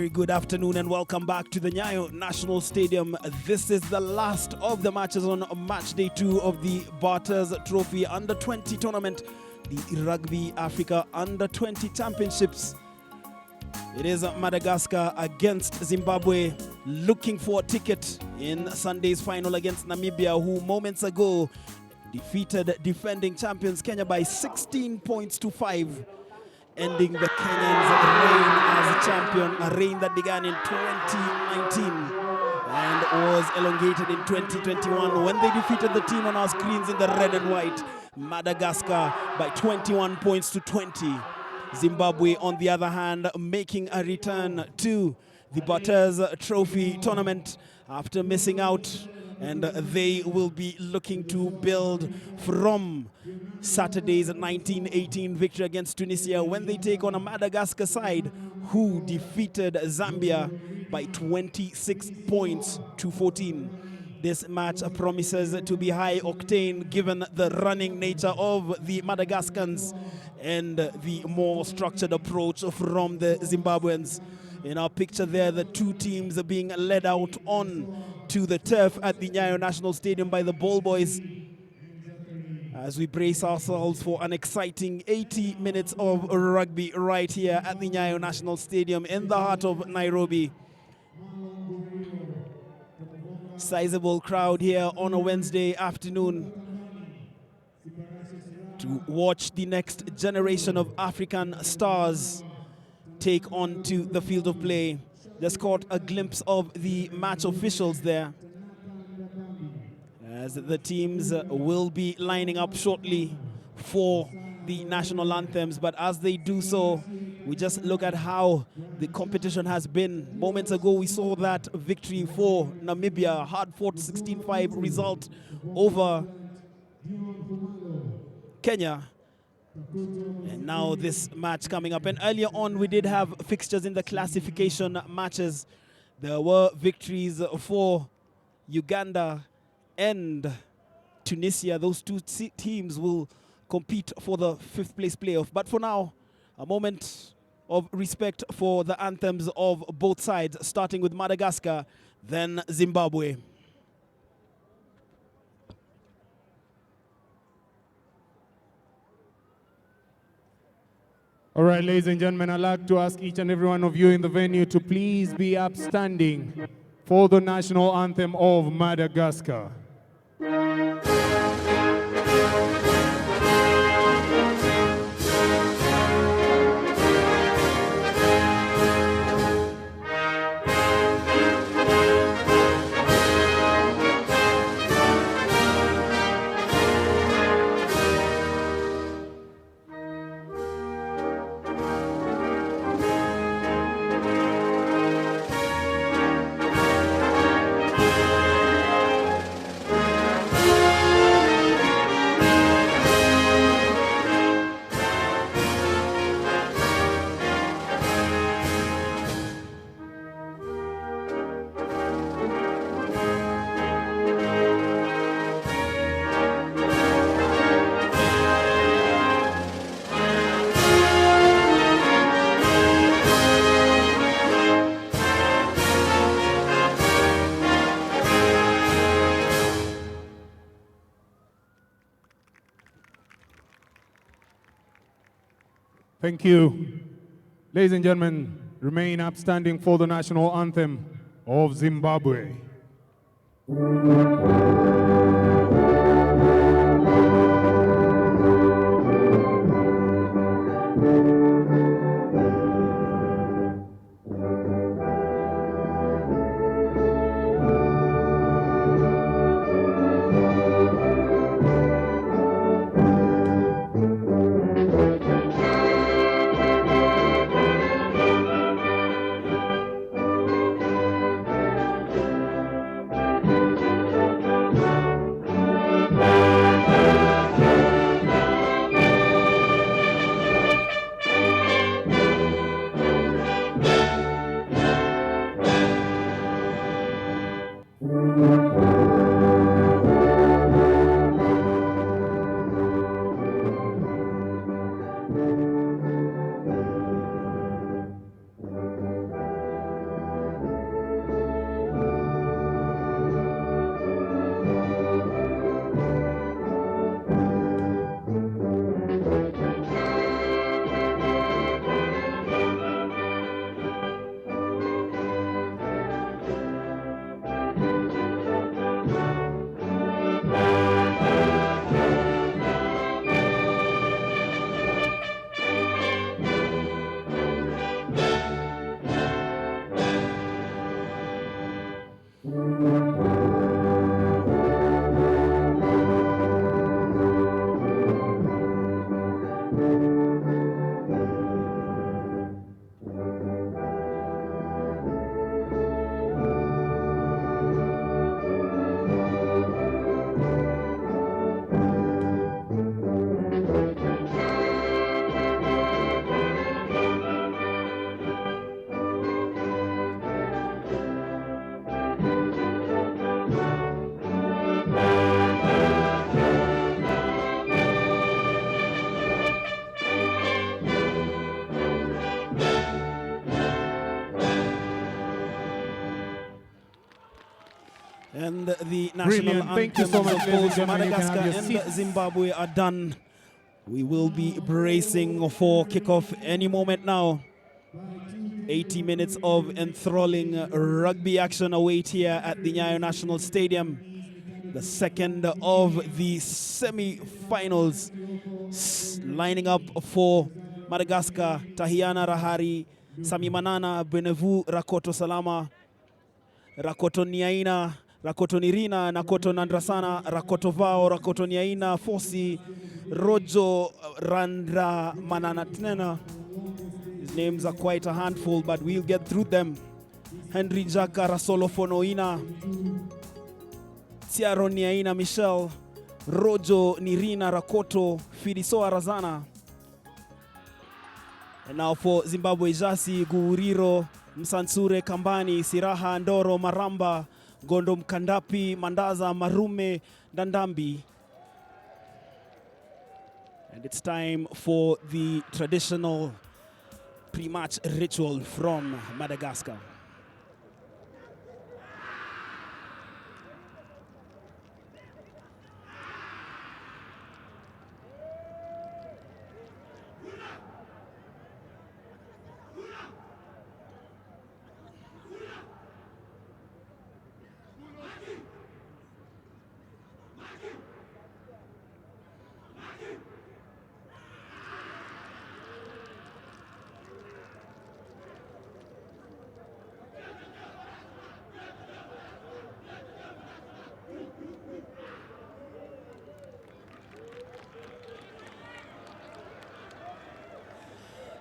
very good afternoon and welcome back to the Nyayo National Stadium. This is the last of the matches on match day 2 of the Barthes Trophy Under-20 tournament, the Rugby Africa Under-20 Championships. It is Madagascar against Zimbabwe, looking for a ticket in Sunday's final against Namibia, who moments ago defeated defending champions Kenya by 16 points to 5. Ending the Kenyans' reign as a champion, a reign that began in 2019 and was elongated in 2021 when they defeated the team on our screens in the red and white, Madagascar, by 21 points to 20. Zimbabwe, on the other hand, making a return to the Barthes Trophy tournament after missing out, and they will be looking to build from Saturday's 1918 victory against Tunisia when they take on a Madagascar side who defeated Zambia by 26 points to 14. This match promises to be high octane given the running nature of the Madagascans and the more structured approach from the Zimbabweans. In our picture there, the two teams are being led out on to the turf at the Nyayo National Stadium by the ball boys as we brace ourselves for an exciting 80 minutes of rugby right here at the Nyayo National Stadium in the heart of Nairobi. Sizable crowd here on a Wednesday afternoon to watch the next generation of African stars take on to the field of play. Just caught a glimpse of the match officials there as the teams will be lining up shortly for the national anthems. But as they do so, we just look at how the competition has been. Moments ago, we saw that victory for Namibia, hard-fought 16-5 result over Kenya. And now this match coming up. And earlier on, we did have fixtures in the classification matches. There were victories for Uganda and Tunisia. Those two teams will compete for the 5th place playoff. But for now, a moment of respect for the anthems of both sides, starting with Madagascar, then Zimbabwe. All right, ladies and gentlemen, I'd like to ask each and every one of you in the venue to please be upstanding for the national anthem of Madagascar. Thank you. Ladies and gentlemen, remain upstanding for the national anthem of Zimbabwe. And the national Brilliant. Thank you anthems so much, of ladies and both gentlemen. You can have Madagascar your and seats. Zimbabwe are done. We will be bracing for kickoff any moment now. 80 minutes of enthralling rugby action await here at the Nyayo National Stadium. The second of the semi-finals lining up for Madagascar. Tahiana Rahari, Sami Manana, Benevu, Rakoto Salama, Rakoto Nyaina, Rakoto Nirina, Nakoto Nandrasana, Rakoto Vao, Rakoto Nyaina, Fosi, Rojo, Randra Mananatnena. His names are quite a handful, but we'll get through them. Henry Jaka, Rasolo Fonoina, Tiaro Nyaina Michelle, Rojo Nirina, Rakoto, Fidisoa Razana. And now for Zimbabwe, Jasi, Guuriro, Msansure, Kambani, Siraha, Ndoro, Maramba, Gondo Mkandapi, Mandaza, Marume, Dandambi. And it's time for the traditional pre-match ritual from Madagascar.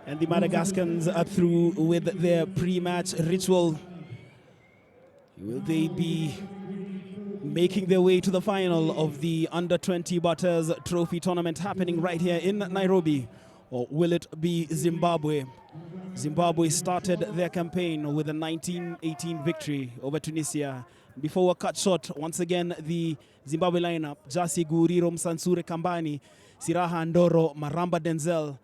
And the Madagascans are through with their pre-match ritual. Will they be making their way to the final of the Under-20 Barthes Trophy tournament happening right here in Nairobi? Or will it be Zimbabwe? Zimbabwe started their campaign with a 19-18 victory over Tunisia. Before we're cut short, once again, the Zimbabwe lineup: Jasi Guuriro, Msansure Kambani, Siraha Ndoro, Maramba Denzel,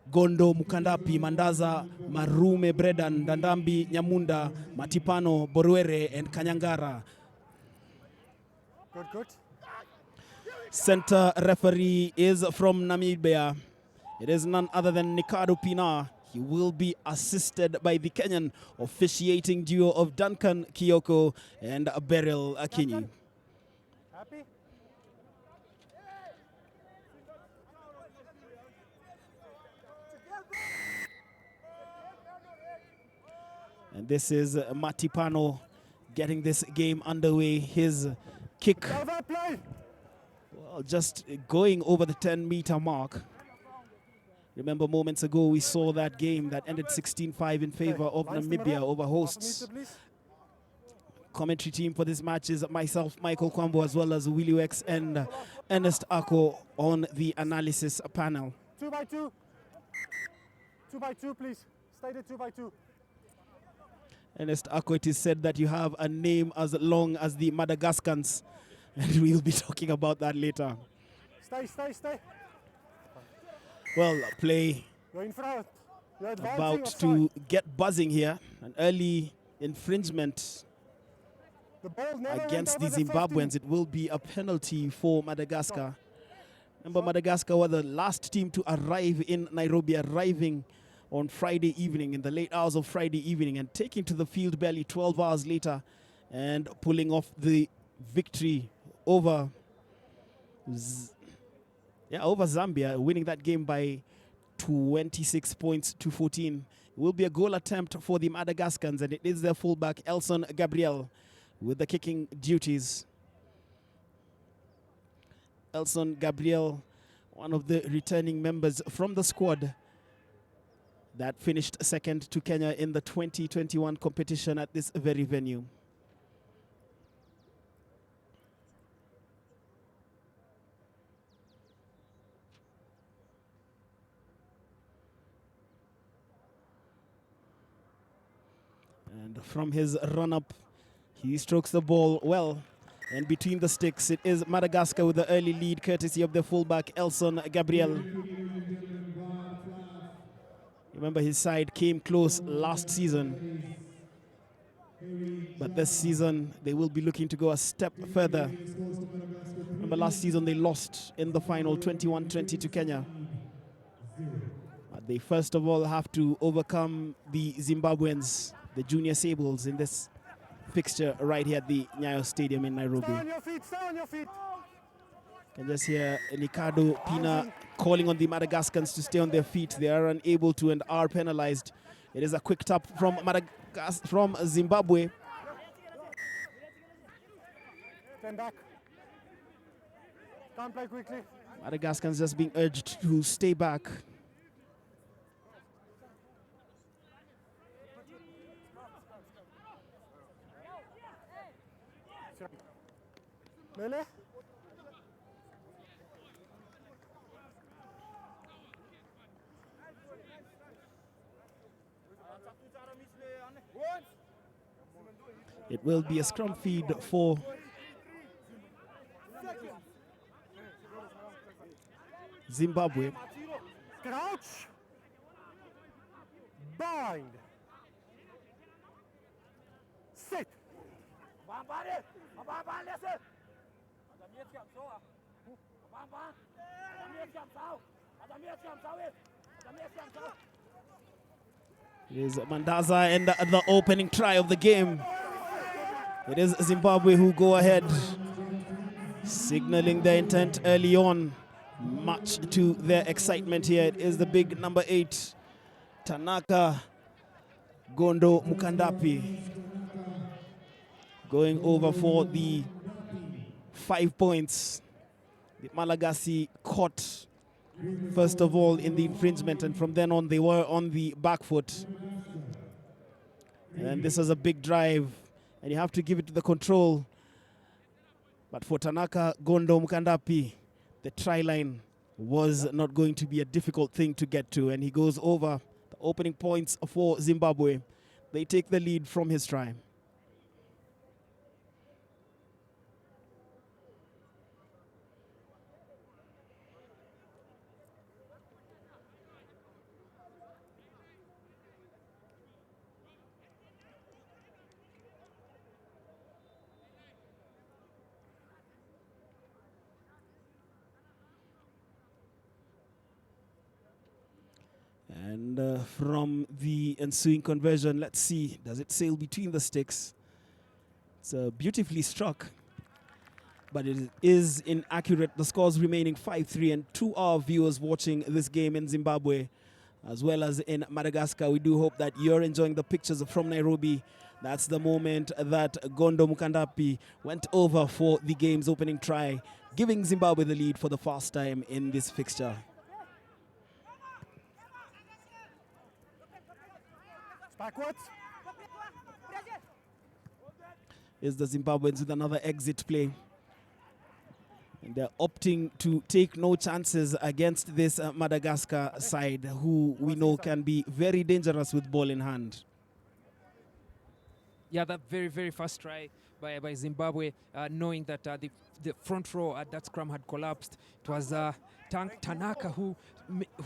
Gondo Mukandapi, Mandaza, Marume Bredan, Dandambi Nyamunda, Matipano, Boruere, and Kanyangara. Good. Center referee is from Namibia. It is none other than Nikado Pina. He will be assisted by the Kenyan officiating duo of Duncan Kioko and Beryl Akinyi. Happy? And this is Matipano getting this game underway. His kick, well, just going over the 10-meter mark. Remember, moments ago we saw that game that ended 16-5 in favor of Namibia over hosts. Commentary team for this match is myself, Michael Kwambo, as well as Willie Wex and Ernest Ako on the analysis panel. 2x2. 2x2, please. Stay there, 2x2. Ernest Ako, it is said that you have a name as long as the Madagascans, and we'll be talking about that later. Stay. Well, play You're in front. You're advancing about offside. to get buzzing here. An early infringement The ball never against the went over Zimbabweans. It will be a penalty for Madagascar. Remember, Madagascar were the last team to arrive in Nairobi, arriving on Friday evening, in the late hours of Friday evening, and taking to the field barely 12 hours later and pulling off the victory over Zambia, winning that game by 26 points to 14. It will be a goal attempt for the Madagascans, and it is their fullback, Elson Gabriel, with the kicking duties. Elson Gabriel, one of the returning members from the squad that finished second to Kenya in the 2021 competition at this very venue. And from his run-up, he strokes the ball well. And between the sticks, it is Madagascar with the early lead, courtesy of the fullback, Elson Gabriel. Remember, his side came close last season. But this season, they will be looking to go a step further. Remember last season, they lost in the final 21-20 to Kenya. But they first of all have to overcome the Zimbabweans, the Junior Sables, in this fixture right here at the Nyayo Stadium in Nairobi. Stay on your feet, stay on your feet. You can just hear Ricardo Pina calling on the Madagascans to stay on their feet. They are unable to and are penalized. It is a quick tap from from Zimbabwe. Stand back. Can't play quickly. Madagascans just being urged to stay back. Lele? It will be a scrum feed for Zimbabwe. Crouch. Bind. Sit. It is Mandaza and the opening try of the game. It is Zimbabwe who go ahead, signaling their intent early on, much to their excitement here. It is the big number 8, Tanaka Gondo Mukandapi, going over for the 5 points. The Malagasy caught first of all in the infringement, and from then on they were on the back foot. And this was a big drive, and you have to give it to the control. But for Tanaka Gondo Mukandapi, the try line was not going to be a difficult thing to get to, and he goes over the opening points for Zimbabwe. They take the lead from his try. And from the ensuing conversion, let's see, does it sail between the sticks? It's beautifully struck, but it is inaccurate. The score's remaining 5-3, and to our viewers watching this game in Zimbabwe, as well as in Madagascar, we do hope that you're enjoying the pictures from Nairobi. That's the moment that Gondo Mukandapi went over for the game's opening try, giving Zimbabwe the lead for the first time in this fixture. Backwards. Is the Zimbabweans with another exit play. And they're opting to take no chances against this Madagascar side, who we know can be very dangerous with ball in hand. Yeah, that very, very fast try by Zimbabwe, knowing that the front row at that scrum had collapsed. It was Tanaka who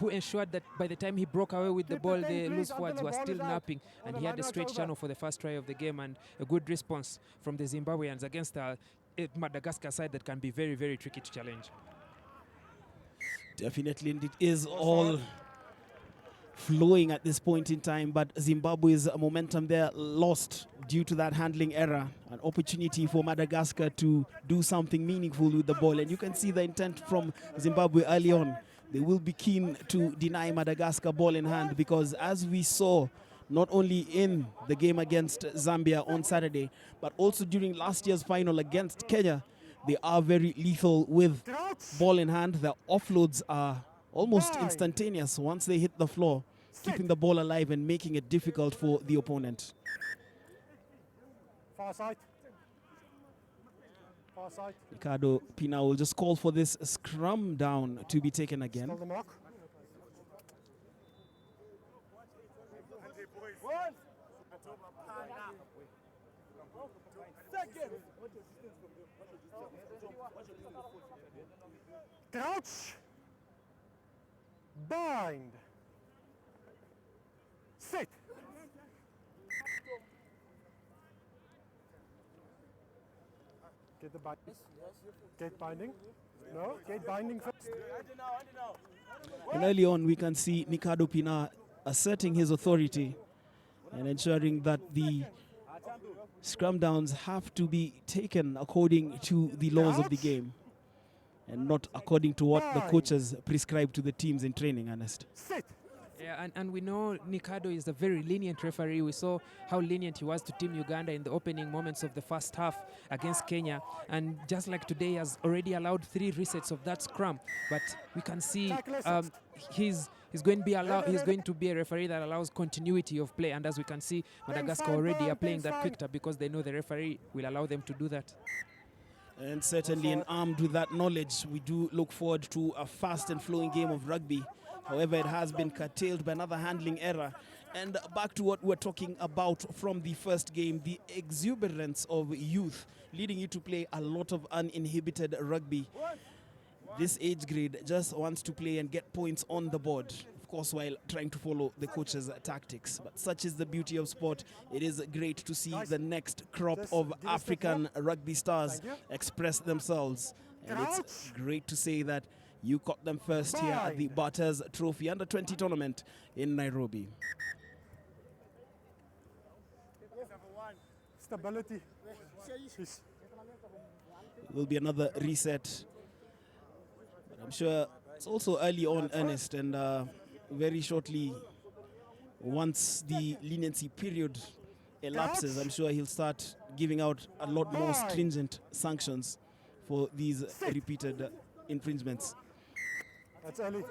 ensured that by the time he broke away with the ball, the loose forwards were still napping, and he had a straight channel for the first try of the game, and a good response from the Zimbabweans against a Madagascar side that can be very, very tricky to challenge. Definitely, and it is all flowing at this point in time, but Zimbabwe's momentum there lost due to that handling error. An opportunity for Madagascar to do something meaningful with the ball, and you can see the intent from Zimbabwe early on. They will be keen to deny Madagascar ball in hand, because as we saw not only in the game against Zambia on Saturday, but also during last year's final against Kenya, they are very lethal with ball in hand. Their offloads are almost instantaneous once they hit the floor, keeping the ball alive and making it difficult for the opponent. Far side. Far side. Ricardo Pina will just call for this scrum down to be taken again. Hold the mark. Crouch. Bind. Sit. Get the binding. Gate binding. No, gate binding first. And early on, we can see Nikado Pina asserting his authority and ensuring that the scrum downs have to be taken according to the laws of the game and not according to what the coaches prescribe to the teams in training, Ernest. Sit. Yeah, and we know Nikado is a very lenient referee. We saw how lenient he was to Team Uganda in the opening moments of the first half against Kenya. And just like today, he has already allowed 3 resets of that scrum. But we can see he's going to be a referee that allows continuity of play. And as we can see, Madagascar already are playing that quick tap because they know the referee will allow them to do that. And certainly, and armed with that knowledge, we do look forward to a fast and flowing game of rugby. However, it has been curtailed by another handling error. And back to what we're talking about from the first game, the exuberance of youth leading you to play a lot of uninhibited rugby. This age grade just wants to play and get points on the board, of course, while trying to follow the coach's tactics. But such is the beauty of sport. It is great to see the next crop of African rugby stars express themselves. And it's great to say that you caught them first here at the Barthes Trophy Under-20 tournament in Nairobi. Stability. It will be another reset. But I'm sure it's also early on, Ernest, and very shortly, once the leniency period elapses, I'm sure he'll start giving out a lot more stringent sanctions for these repeated infringements. That's early.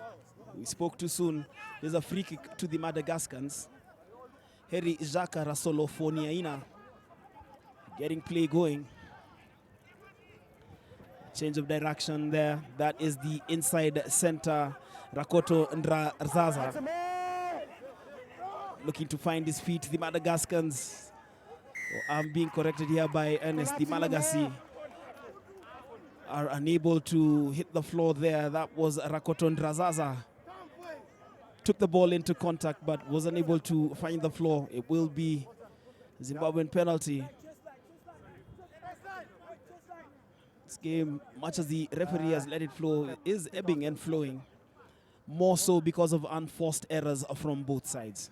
We spoke too soon. There's a free kick to the Madagascans. Heri Jaka Rasolofoniaina getting play going. Change of direction there. That is the inside center, Rakoto Ndrazaza. Looking to find his feet. The Madagascans. I'm being corrected here by Ernest. The Malagasy are unable to hit the floor there. That was Rakoto Ndrazaza. Took the ball into contact but was unable to find the floor. It will be Zimbabwean penalty. This game, much as the referee has let it flow, is ebbing and flowing. More so because of unforced errors from both sides.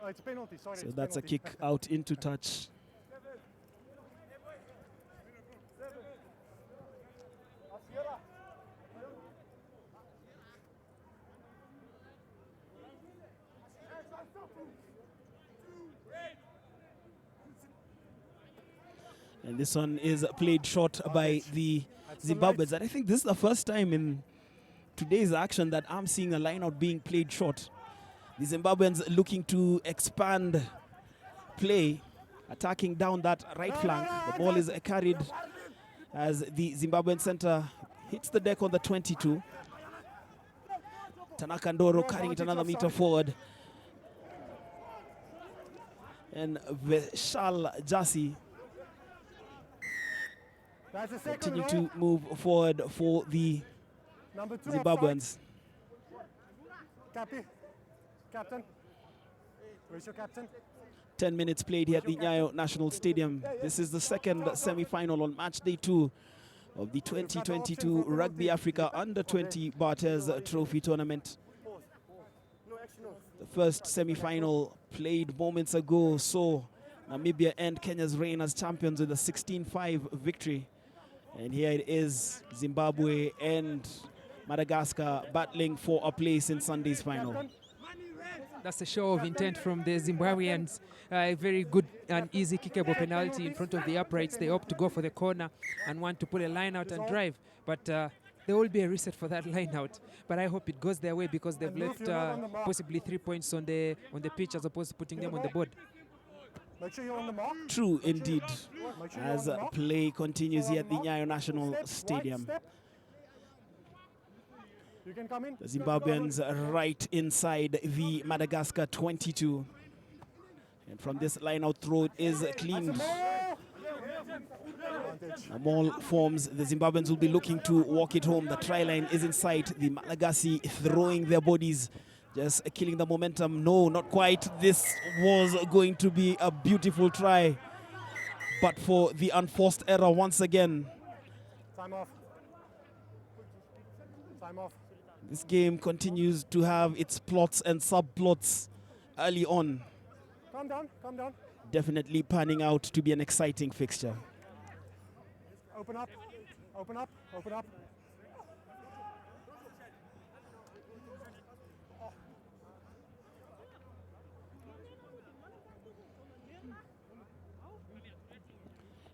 It's a penalty, sorry. So that's a kick out into touch. And this one is played short by the Zimbabweans. And I think this is the first time in today's action that I'm seeing a line out being played short. The Zimbabweans looking to expand play, attacking down that right flank. The ball is carried as the Zimbabwean center hits the deck on the 22. Tanaka Ndoro carrying it another meter forward. And Vishal Jasi continue to move forward for the Zimbabweans. Captain, where's your captain? 10 minutes played here at the Nyayo National Stadium. This is the second semi-final on match day 2 of the 2022 Rugby Africa Under-20 Barthes Trophy Tournament. The first semi-final played moments ago saw Namibia end Kenya's reign as champions with a 16-5 victory. And here it is, Zimbabwe and Madagascar battling for a place in Sunday's final. That's a show of intent from the Zimbabweans. A very good and easy kickable penalty in front of the uprights. They opt to go for the corner and want to pull a line out and drive. But there will be a reset for that line out. But I hope it goes their way because they've left possibly 3 points on the pitch as opposed to putting them on the board. Make sure you're on the mark. True indeed, as play continues here at the Nyayo National Stadium. You can come in. The Zimbabweans right inside the Madagascar 22. And from this line out throw it is cleaned. A maul forms. The Zimbabweans will be looking to walk it home. The try line is in sight. The Malagasy throwing their bodies Just killing the momentum. No, not quite. This was going to be a beautiful try, but for the unforced error once again. Time off. Time off. This game continues to have its plots and subplots early on. Calm down, calm down. Definitely panning out to be an exciting fixture. Open up, open up, open up.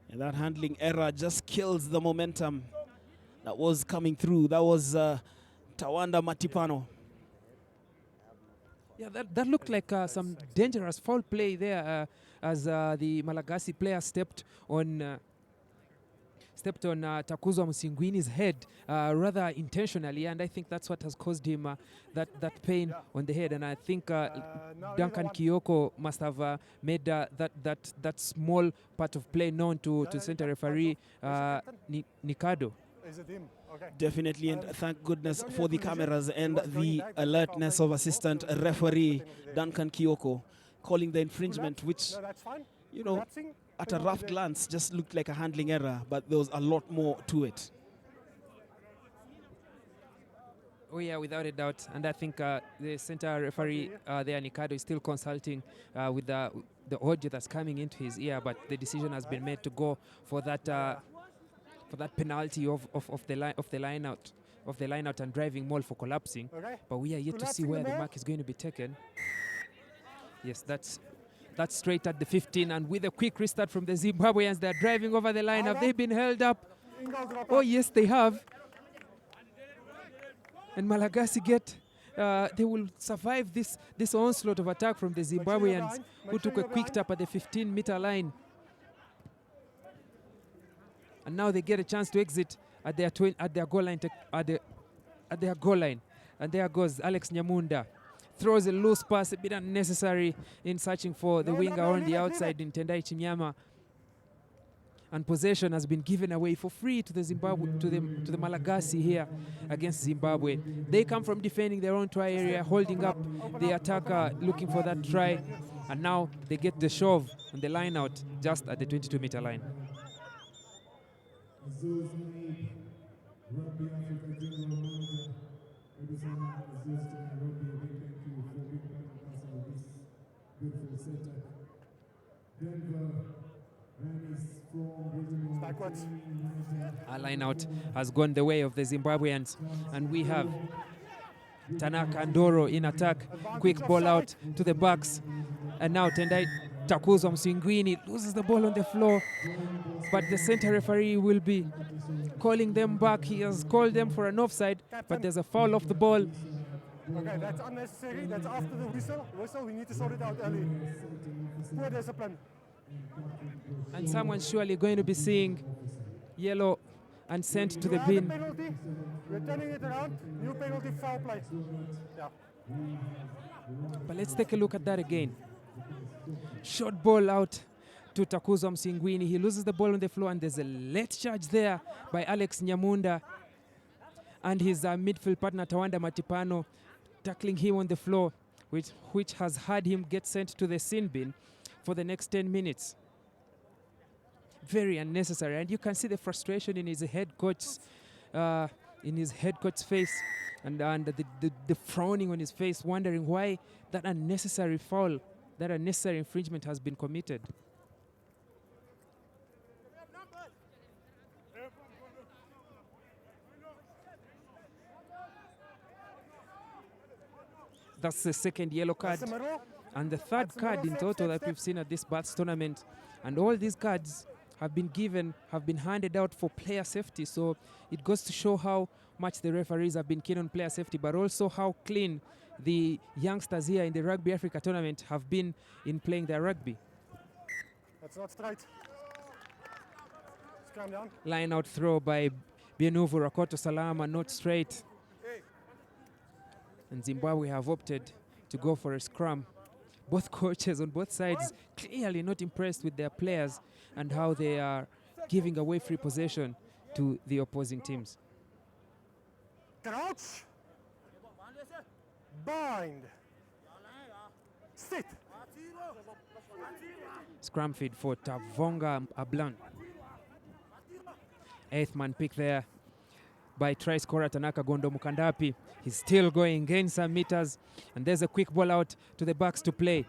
And that handling error just kills the momentum that was coming through. That was Tawanda Matipano. Yeah, that looked like some dangerous foul play there as the Malagasy player stepped on Takuzo Msingwini's head rather intentionally, and I think that's what has caused him that pain on the head. And I think Duncan Kyoko must have made that small part of play known to center referee Nikado. Is it him? Okay. Definitely, and thank goodness for the cameras and the alertness of assistant referee Duncan Kyoko calling the infringement, which, No, that's fine. you know, Collapsing, at a penalty rough there. glance just looked like a handling error, but there was a lot more to it. Oh yeah, without a doubt. And I think the center referee there, Nikado, is still consulting with the audio that's coming into his ear, but the decision has been made to go for that penalty of the line out and driving maul for collapsing. Okay. But we are yet to see Collapsing where the the maul. mark is going to be taken. Yes, that's straight at the 15, and with a quick restart from the Zimbabweans, they're driving over the line. Have they been held up? Ingo drop Oh out. yes, they have. And Malagasy they will survive this onslaught of attack from the sure you're Zimbabweans, behind. who Make sure took a you're quick behind. tap at the 15-meter line. And now they get a chance to exit at their goal line. At their goal line, and there goes Alex Nyamunda. Throws a loose pass, a bit unnecessary in searching for the No, winger no, on leave the it, outside in Tendai Chinyama. And possession has been given away for free to the to the Malagasy here against Zimbabwe. They come from defending their own try area, holding up the attacker, looking for that try, and now they get the shove on the line out just at the 22-meter line. Rugby Africa General Manager, representing Zeus to Nairobi, a big thank you for being part and parcel of this beautiful setup. Denver, Rannis from Regional Backwards. Our line out has gone the way of the Zimbabweans, and we have Tanaka and Doro in attack. Quick ball out to the backs, and now Tendai Takuzo Msingwini loses the ball on the floor, but the center referee will be calling them back. He has called them for an offside, but there's a foul off the ball. Okay, that's unnecessary. That's after the whistle. We need to sort it out early. Poor discipline. And someone's surely going to be seeing yellow and sent to the You have the bin. penalty. We're turning it around. New penalty, foul play. Yeah. But let's take a look at that again. Short ball out to Takuzo Msingwini. He loses the ball on the floor, and there's a late charge there by Alex Nyamunda and his midfield partner Tawanda Matipano tackling him on the floor, which has had him get sent to the sin bin for the next 10 minutes. Very unnecessary, and you can see the frustration in his head coach's face, and the frowning on his face, wondering why that unnecessary foul, that unnecessary infringement has been committed. That's the second yellow card That's the middle. and the third card in total that we've seen at this Barthes tournament. And all these cards have been handed out for player safety. So it goes to show how much the referees have been keen on player safety, but also how clean the youngsters here in the Rugby Africa tournament have been in playing their rugby. That's not straight. Scrum down. Line out throw by Bienuvu Rakoto Salama, not straight. And Zimbabwe have opted to go for a scrum. Both coaches on both sides clearly not impressed with their players and how they are giving away free possession to the opposing teams. Crouch. Bind. Sit. Scrum feed for Tavonga Ablan. 8th man pick there by try scorer Tanaka Gondo Mukandapi. He's still going, gain some meters, and there's a quick ball out to the backs to play.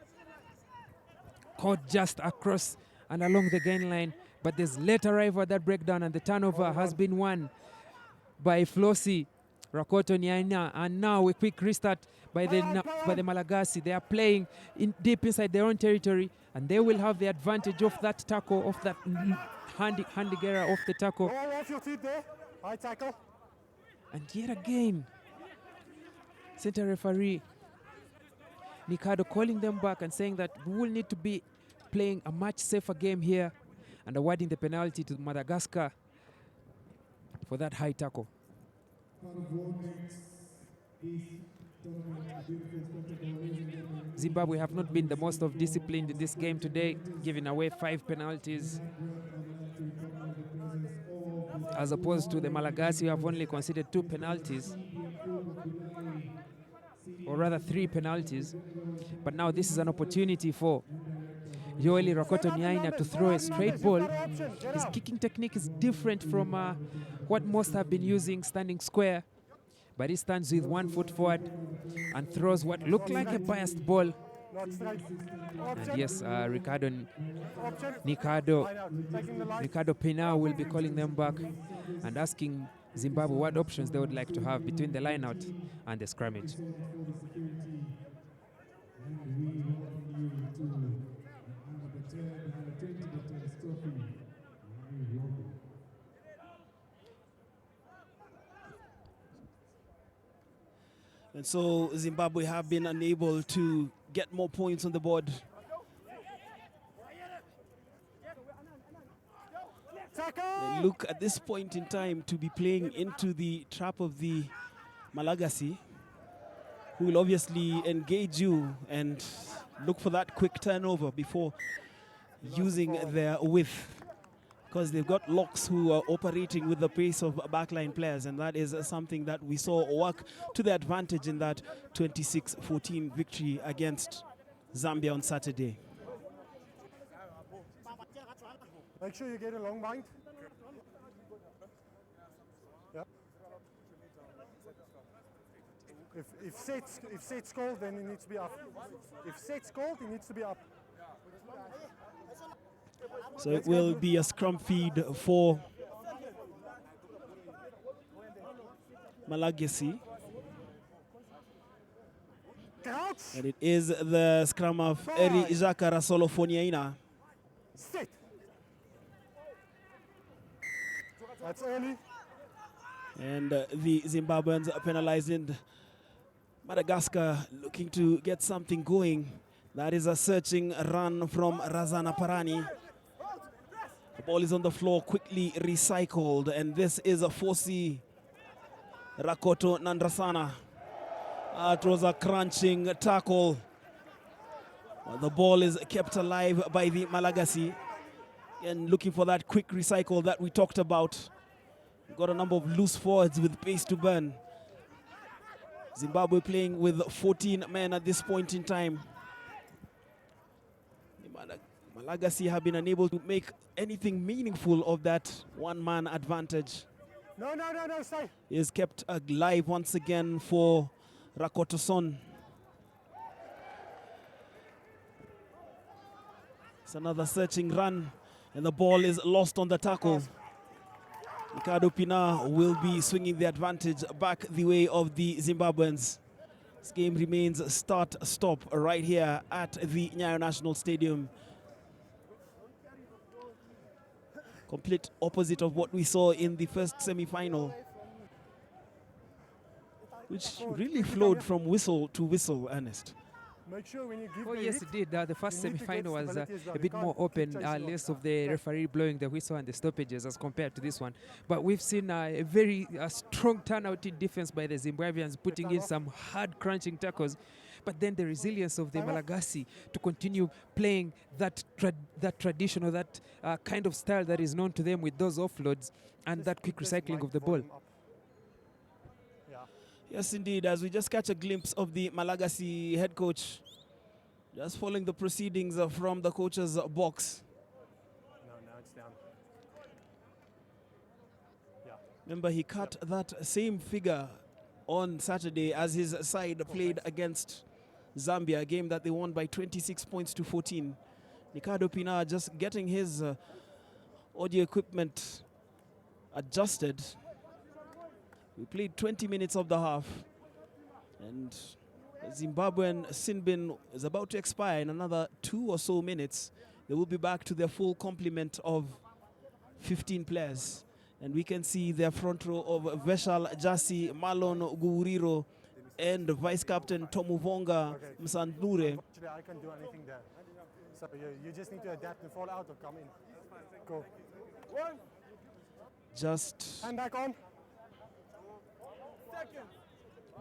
Caught just across and along the gain line, but there's late arrival at that breakdown, and the turnover has been won by Flossie Rakoto Nyayo, and now a quick restart by the Malagasy. They are playing deep inside their own territory, and they will have the advantage of that tackle, of that handy getter off the tackle. All off your feet there. High tackle. And yet again, center referee Nikado calling them back and saying that we will need to be playing a much safer game here, and awarding the penalty to Madagascar for that high tackle. Zimbabwe have not been the most of disciplined in this game today, giving away 5 penalties, as opposed to the Malagasy, who have only conceded 2 penalties, or rather 3 penalties. But now this is an opportunity for Yoeli Rakoto Nyayo to throw a straight ball. His kicking technique is different from what most have been using, standing square, but he stands with 1 foot forward and throws what looked like a biased ball. And yes, Ricardo Pina will be calling them back and asking Zimbabwe what options they would like to have between the line-out and the scrimmage. And so Zimbabwe have been unable to get more points on the board. They look at this point in time to be playing into the trap of the Malagasy, who will obviously engage you and look for that quick turnover before using their width, because they've got locks who are operating with the pace of backline players, and that is something that we saw work to their advantage in that 26-14 victory against Zambia on Saturday. Make sure you get a long bind. Yeah. If Set's called, then he needs to be up. If Set's called, he needs to be up. So it will be a scrum feed for Malagasy. And it is the scrum of Eri Izaka Rasolo Foniaina. Sit. That's early. And the Zimbabweans are penalizing Madagascar, looking to get something going. That is a searching run from Razana Parani. The ball is on the floor, quickly recycled, and this is a Fosi Rakoto Nandrasana. It was a crunching tackle. The ball is kept alive by the Malagasy, and looking for that quick recycle that we talked about. We've got a number of loose forwards with pace to burn. Zimbabwe playing with 14 men at this point in time. Malagasy have been unable to make anything meaningful of that one-man advantage. No, stay. He is kept alive once again for Rakoto Son. It's another searching run, and the ball is lost on the tackle. Ricardo Pina will be swinging the advantage back the way of the Zimbabweans. This game remains start-stop right here at the Nyayo National Stadium. Complete opposite of what we saw in the first semi-final, which really flowed from whistle to whistle, Ernest. Make sure when you give Oh yes, it did. The first semi-final was a bit more open, less of the referee blowing the whistle and the stoppages as compared to this one. But we've seen a very strong turnout in defense by the Zimbabweans, putting in some hard crunching tackles. But then the resilience of the Malagasy to continue playing that traditional, that kind of style that is known to them with those offloads and that quick recycling of the ball. Yes, indeed, as we just catch a glimpse of the Malagasy head coach, just following the proceedings from the coach's box. No, now it's down. Yeah. Remember, he cut that same figure on Saturday as his side played against Zambia, a game that they won by 26 points to 14. Ricardo Pina just getting his audio equipment adjusted. We played 20 minutes of the half, and the Zimbabwean Sinbin is about to expire in another 2 or so minutes. They will be back to their full complement of 15 players. And we can see their front row of Veshal Jasi, Malon Guriro, and Vice Captain Tomuvonga Msandure. Actually, I can't do anything there. So you just need to adapt and fall out or come in. Go. Just Hand back on.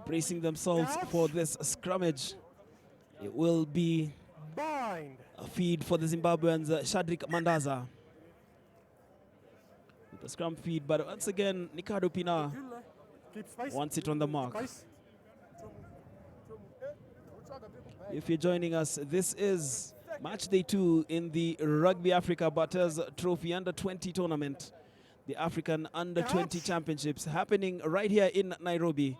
bracing themselves for this scrummage. It will be Bind. a feed for the Zimbabweans, Shadrik Mandaza. With the scrum feed, but once again, Ricardo Pina Keep space. wants it on the mark. Space. If you're joining us, this is match day 2 in the Rugby Africa Barthes Trophy Under-20 tournament. The African Under-20 Championships happening right here in Nairobi.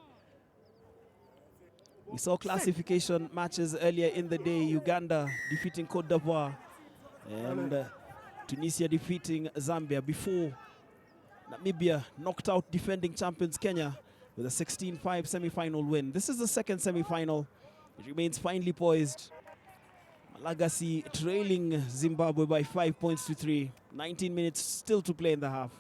We saw classification matches earlier in the day, Uganda defeating Cote d'Ivoire and Tunisia defeating Zambia before Namibia knocked out defending champions Kenya with a 16-5 semi-final win. This is the second semi-final. It remains finely poised. Malagasy trailing Zimbabwe by 5 points to 3. 19 minutes still to play in the half.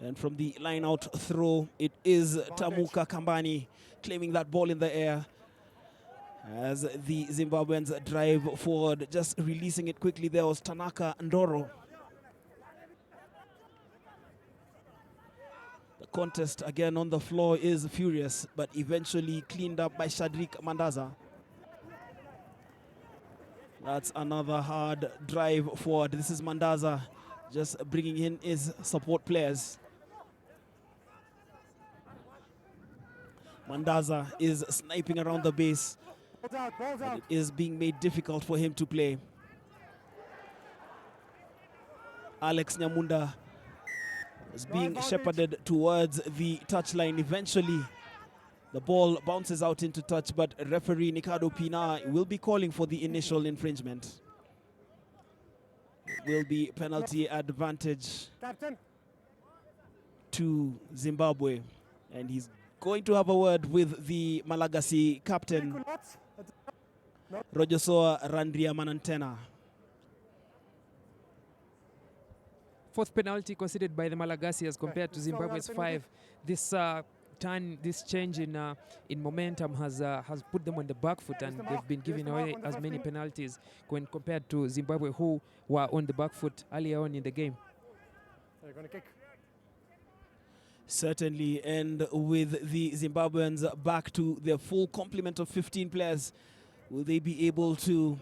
And from the line-out throw, it is Tamuka Kambani claiming that ball in the air as the Zimbabweans drive forward, just releasing it quickly. There was Tanaka Ndoro. The contest again on the floor is furious, but eventually cleaned up by Shadrik Mandaza. That's another hard drive forward. This is Mandaza just bringing in his support players. Mandaza is sniping around the base. Balls out. It is being made difficult for him to play. Alex Nyamunda is being shepherded towards the touchline. Eventually, the ball bounces out into touch, but referee Ricardo Pina will be calling for the initial infringement. It will be penalty advantage Captain. to Zimbabwe, and he's going to have a word with the Malagasy captain, Rojosoa Randria Manantena. Fourth penalty conceded by the Malagasy as compared to Zimbabwe's 5. This this change in momentum has put them on the back foot, and they've been giving away as many penalties when compared to Zimbabwe, who were on the back foot earlier on in the game. They're going to kick. Certainly, and with the Zimbabweans back to their full complement of 15 players, will they be able to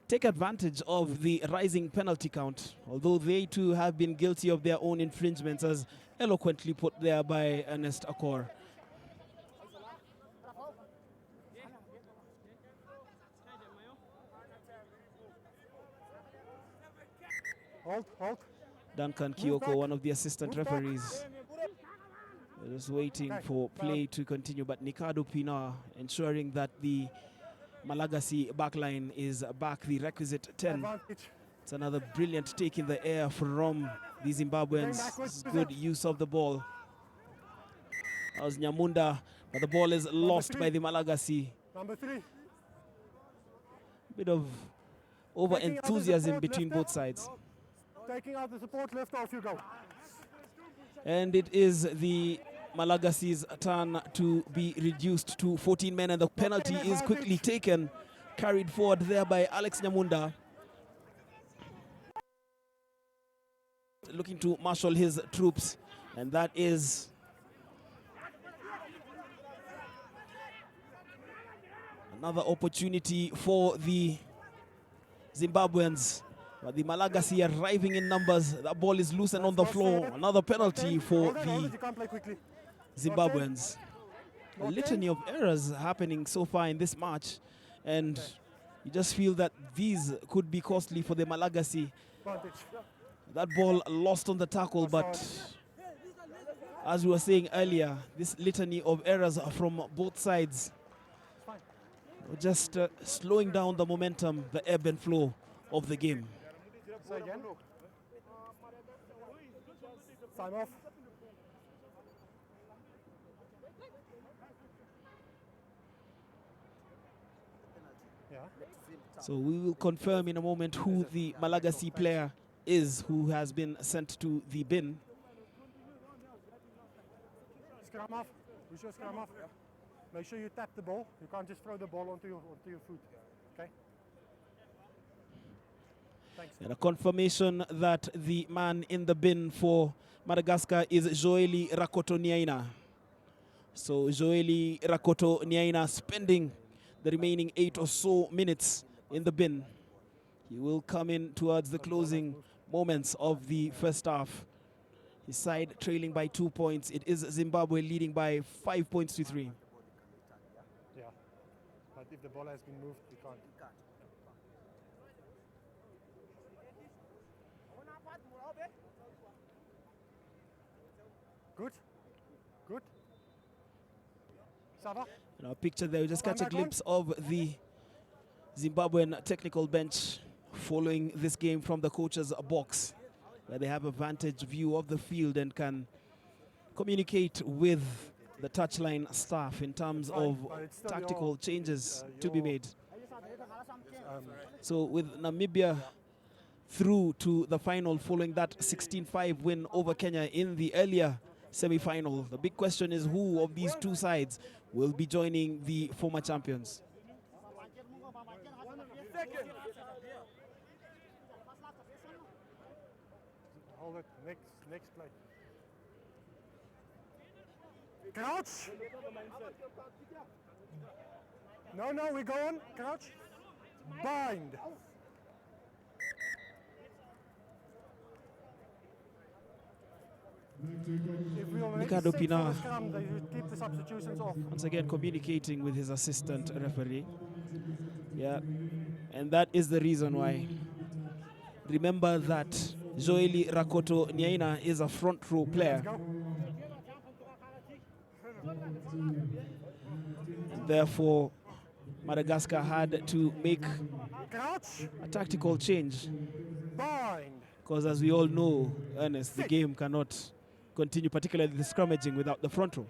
take advantage of the rising penalty count? Although they too have been guilty of their own infringements, as eloquently put there by Ernest Akor. Hold. Duncan Kioko, one of the assistant referees, just waiting for play to continue, but Ricardo Pina ensuring that the Malagasy backline is back the requisite 10. It's another brilliant take in the air from the Zimbabweans. This is good use of the ball. That was Nyamunda, but the ball is lost by the Malagasy. Number 3. Bit of over-enthusiasm between both sides. Taking out the support, left off you go. And it is the Malagasy's turn to be reduced to 14 men, and the penalty is quickly taken, carried forward there by Alex Nyamunda. Looking to marshal his troops, and that is Another opportunity for the Zimbabweans. But the Malagasy arriving in numbers. That ball is loose and on the floor. Another penalty for the Zimbabweans. A litany of errors happening so far in this match. And you just feel that these could be costly for the Malagasy. That ball lost on the tackle, but as we were saying earlier, this litany of errors from both sides just slowing down the momentum, the ebb and flow of the game. Say again. Time off. Yeah. So we will confirm in a moment who the Malagasy player is who has been sent to the bin. Scrum off. We should scrum off. Make sure you tap the ball. You can't just throw the ball onto your foot. Okay. Thanks. And a confirmation that the man in the bin for Madagascar is Joeli Rakoto Nyaina. So Joeli Rakoto Nyaina spending the remaining 8 or so minutes in the bin. He will come in towards the closing moments of the first half. His side trailing by 2 points. It is Zimbabwe leading by 5 points to 3. Yeah. But if the ball has been moved, we can't. Good. Good. Sava. In our picture there, we just catch a glimpse of the Zimbabwean technical bench following this game from the coach's box, where they have a vantage view of the field and can communicate with the touchline staff in terms of tactical changes to be made. So with Namibia through to the final following that 16-5 win over Kenya in the earlier semi-final, the big question is who of these two sides will be joining the former champions. Hold it. Next play. Crouch. No, we go on. Crouch. Bind. Ricardo Pinar keep the substitutions off. once again communicating with his assistant referee. Yeah, and that is the reason why. Remember that Joeli Rakoto Nyaina is a front row player. And therefore, Madagascar had to make a tactical change. Because as we all know, Ernest, the game cannot continue, particularly the scrummaging, without the front row.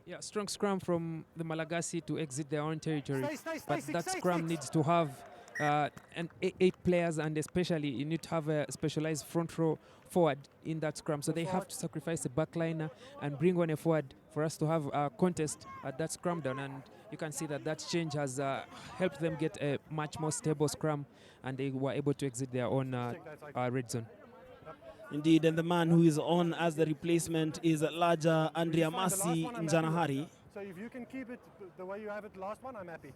Yeah, strong scrum from the Malagasy to exit their own territory. But that stay, scrum needs to have eight players, and especially you need to have a specialized front row forward in that scrum. So they have to sacrifice a backliner and bring on a forward for us to have a contest at that scrum down. And you can see that that change has helped them get a much more stable scrum, and they were able to exit their own red zone. Indeed, and the man who is on as the replacement is Laja Andrea Masi Njanahari. So if you can keep it the way you have it last one, I'm happy.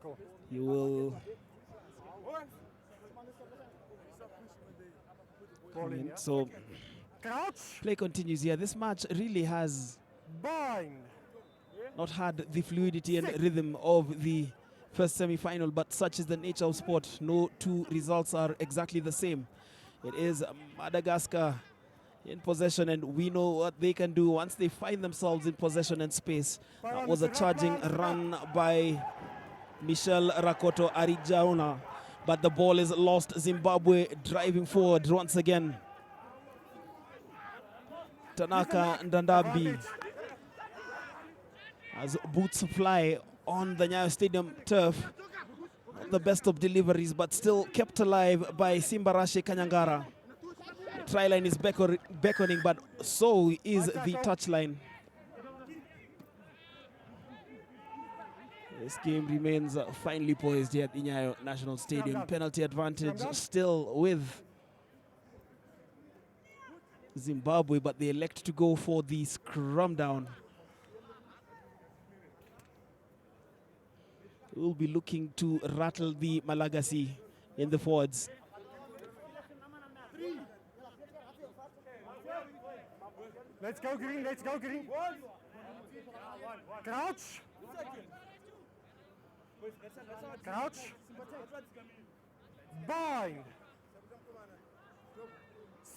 Cool. You will... So, play continues here. This match really has not had the fluidity and rhythm of the first semi-final, but such is the nature of sport. No two results are exactly the same. It is Madagascar in possession, and we know what they can do once they find themselves in possession and space. That was a charging run by Michel Rakoto Arijaona, but the ball is lost. Zimbabwe driving forward once again. Tanaka Ndandambi, as boots fly on the Nyayo Stadium turf. Not the best of deliveries, but still kept alive by Simbarashe Kanyangara. The try line is beckoning, but so is the touchline. This game remains finely poised here at the Nyayo National Stadium. Penalty advantage still with Zimbabwe, but they elect to go for the scrum down. will be looking to rattle the Malagasy in the forwards. Let's go green, let's go green. Crouch. Crouch. Bind.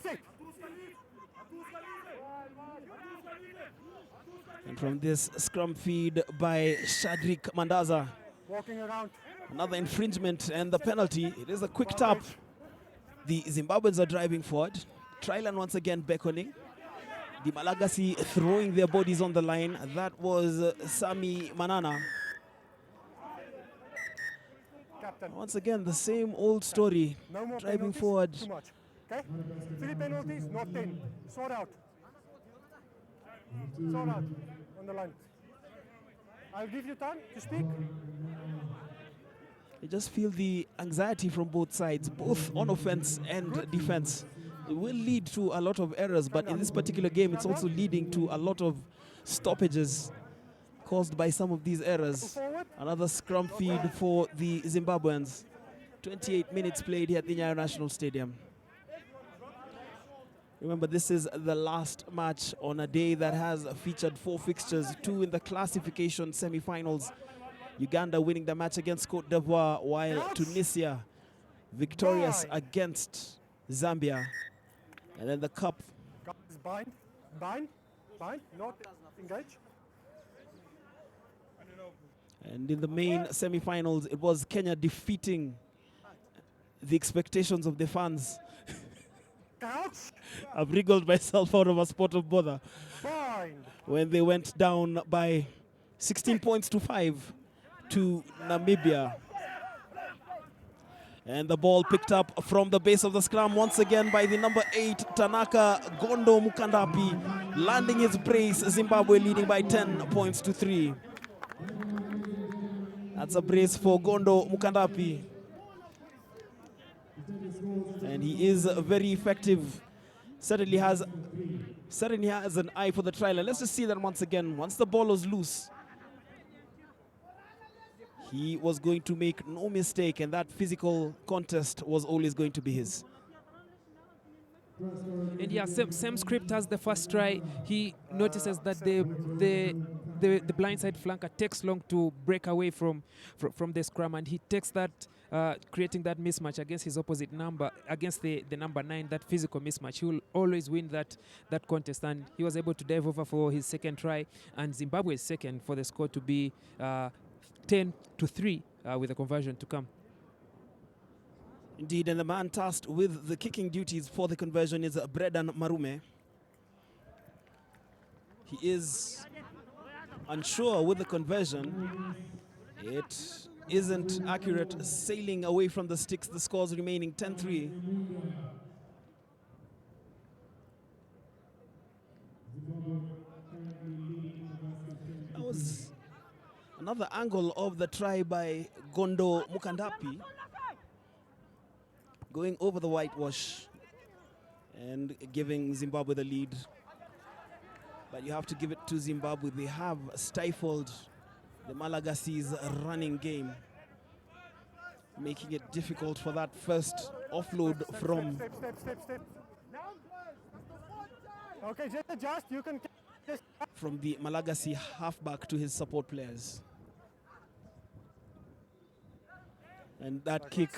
Sit. And from this scrum feed by Shadrik Mandaza, Walking around. another infringement and the penalty. It is a quick tap. The Zimbabweans are driving forward. Tryland once again beckoning. The Malagasy throwing their bodies on the line. That was Sami Manana. Captain. Once again, the same old story. No more Driving penalties, forward. Too much. Okay? 3 penalties, not 10. Sort out. Sort out on the line. I'll give you time to speak. You just feel the anxiety from both sides, both on offense and defense. It will lead to a lot of errors, but in this particular game, it's also leading to a lot of stoppages caused by some of these errors. Another scrum feed for the Zimbabweans. 28 minutes played here at the Nyayo National Stadium. Remember, this is the last match on a day that has featured 4 fixtures, 2 in the classification semi-finals. Uganda winning the match against Cote d'Ivoire, while Tunisia victorious against Zambia. And then the cup. Guys, bind, bind, bind, not engage. And in the main semi-finals, it was Kenya defeating the expectations of the fans. Couch. I've wriggled myself out of a spot of bother Bind. when they went down by 16 points to 5 to Namibia. And the ball picked up from the base of the scrum once again by the number 8, Tanaka Gondo Mukandapi, landing his brace. Zimbabwe leading by 10 points to 3. That's a brace for Gondo Mukandapi. And he is very effective. Certainly has an eye for the trial. And let's just see that once again. Once the ball was loose, he was going to make no mistake, and that physical contest was always going to be his. And yeah, same script as the first try. He notices that the blindside flanker takes long to break away from the scrum, and he takes that, creating that mismatch against his opposite number, against the number 9, that physical mismatch. He will always win that contest, and he was able to dive over for his second try, and Zimbabwe's second, for the score to be 10-3 with a conversion to come. Indeed, and the man tasked with the kicking duties for the conversion is Bredan Marume. He is unsure with the conversion. It isn't accurate, sailing away from the sticks, the scores remaining 10-3. That was another angle of the try by Gondo Mukandapi, going over the whitewash and giving Zimbabwe the lead. But you have to give it to Zimbabwe. They have stifled the Malagasy's running game, making it difficult for that first offload from... Step. Okay, just adjust. You can just... from the Malagasy halfback to his support players. And that kick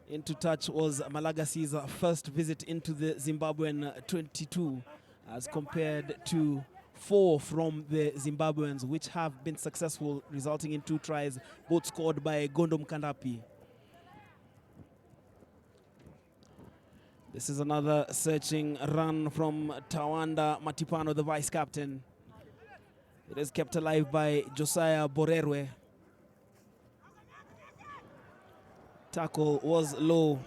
into touch was Malagasy's first visit into the Zimbabwean 22, as compared to 4 from the Zimbabweans, which have been successful, resulting in 2 tries, both scored by Gondo Mukandapi. This is another searching run from Tawanda Matipano, the vice captain. It is kept alive by Josiah Borerwe. Tackle was low,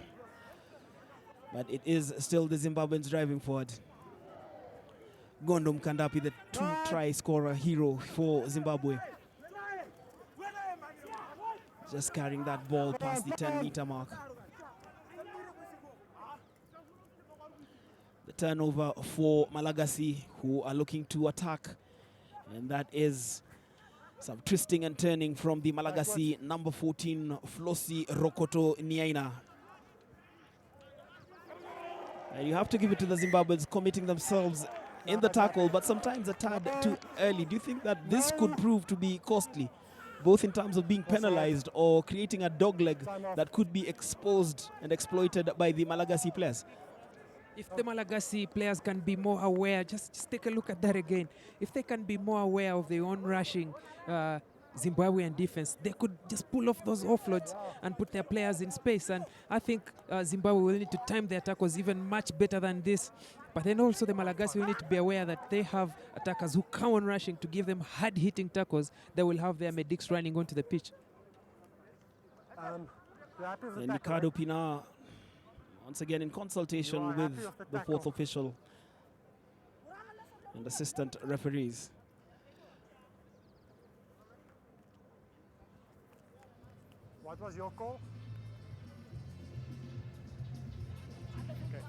but it is still the Zimbabweans driving forward. Gondo Mukandapi, the 2-try scorer hero for Zimbabwe, just carrying that ball past the 10-meter mark. The turnover for Malagasy, who are looking to attack, and that is Some twisting and turning from the Malagasy number 14, Flosi Rokoto Nyaina. And you have to give it to the Zimbabweans committing themselves in the tackle, but sometimes a tad too early. Do you think that this could prove to be costly, both in terms of being penalized or creating a dogleg that could be exposed and exploited by the Malagasy players? If the Malagasy players can be more aware, just take a look at that again. If they can be more aware of their own rushing Zimbabwean defense, they could just pull off those offloads and put their players in space. And I think Zimbabwe will need to time their tackles even much better than this. But then also the Malagasy will need to be aware that they have attackers who come on rushing to give them hard-hitting tackles that will have their medics running onto the pitch. And Ricardo Pinar, once again in consultation with the fourth official and assistant referees. What was your call? Okay.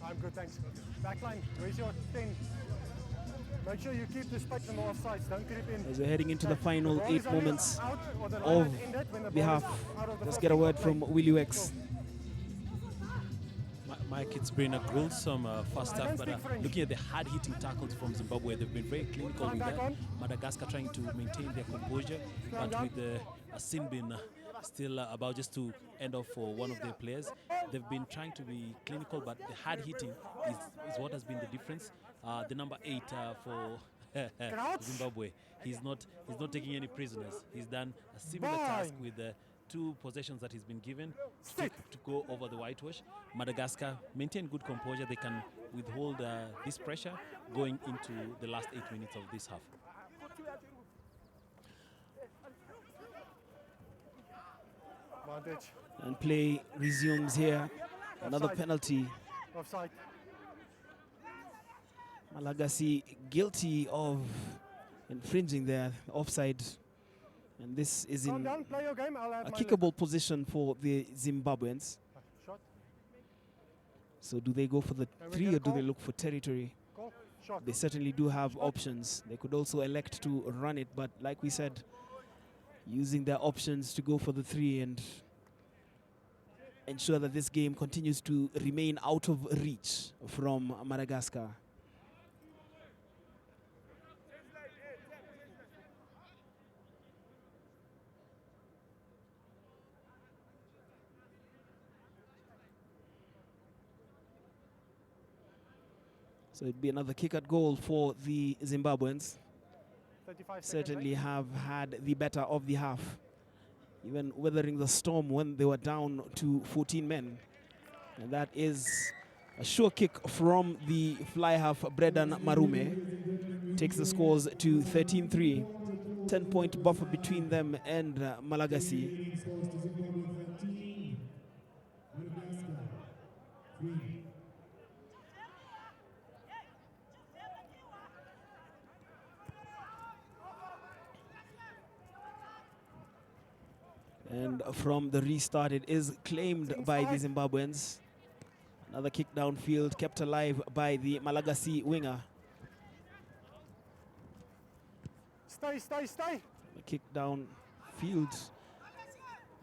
I'm good, thanks. Backline, raise your 10. Make sure you keep the space on the offsides, don't creep in. As we're heading into the final 8 moments of the half, let's get a word from Willie X. Mike, it's been a gruesome first half, but looking at the hard-hitting tackles from Zimbabwe, they've been very clinical with that. Madagascar trying to maintain their composure, but with the sin bin still about just to end off for one of their players. They've been trying to be clinical, but the hard-hitting is what has been the difference. The number 8 for Zimbabwe, he's not taking any prisoners. He's done a similar task with the 2 possessions that he's been given to go over the whitewash. Madagascar maintain good composure. They can withhold this pressure going into the last 8 minutes of this half. And play resumes here. Another penalty. Offside. Malagasy guilty of infringing their offside. And this is in a kickable position for the Zimbabweans. So do they go for the 3 or do they look for territory? They certainly do have options. They could also elect to run it, but like we said, using their options to go for the 3 and ensure that this game continues to remain out of reach from Madagascar. So it'd be another kick at goal for the Zimbabweans. Certainly have had the better of the half, even weathering the storm when they were down to 14 men. And that is a sure kick from the fly half, Bredan Marume. Takes the scores to 13-3. 10-point buffer between them and Malagasy. And from the restart, it is claimed by the Zimbabweans. Another kick downfield, kept alive by the Malagasy winger. Stay. A kick downfield.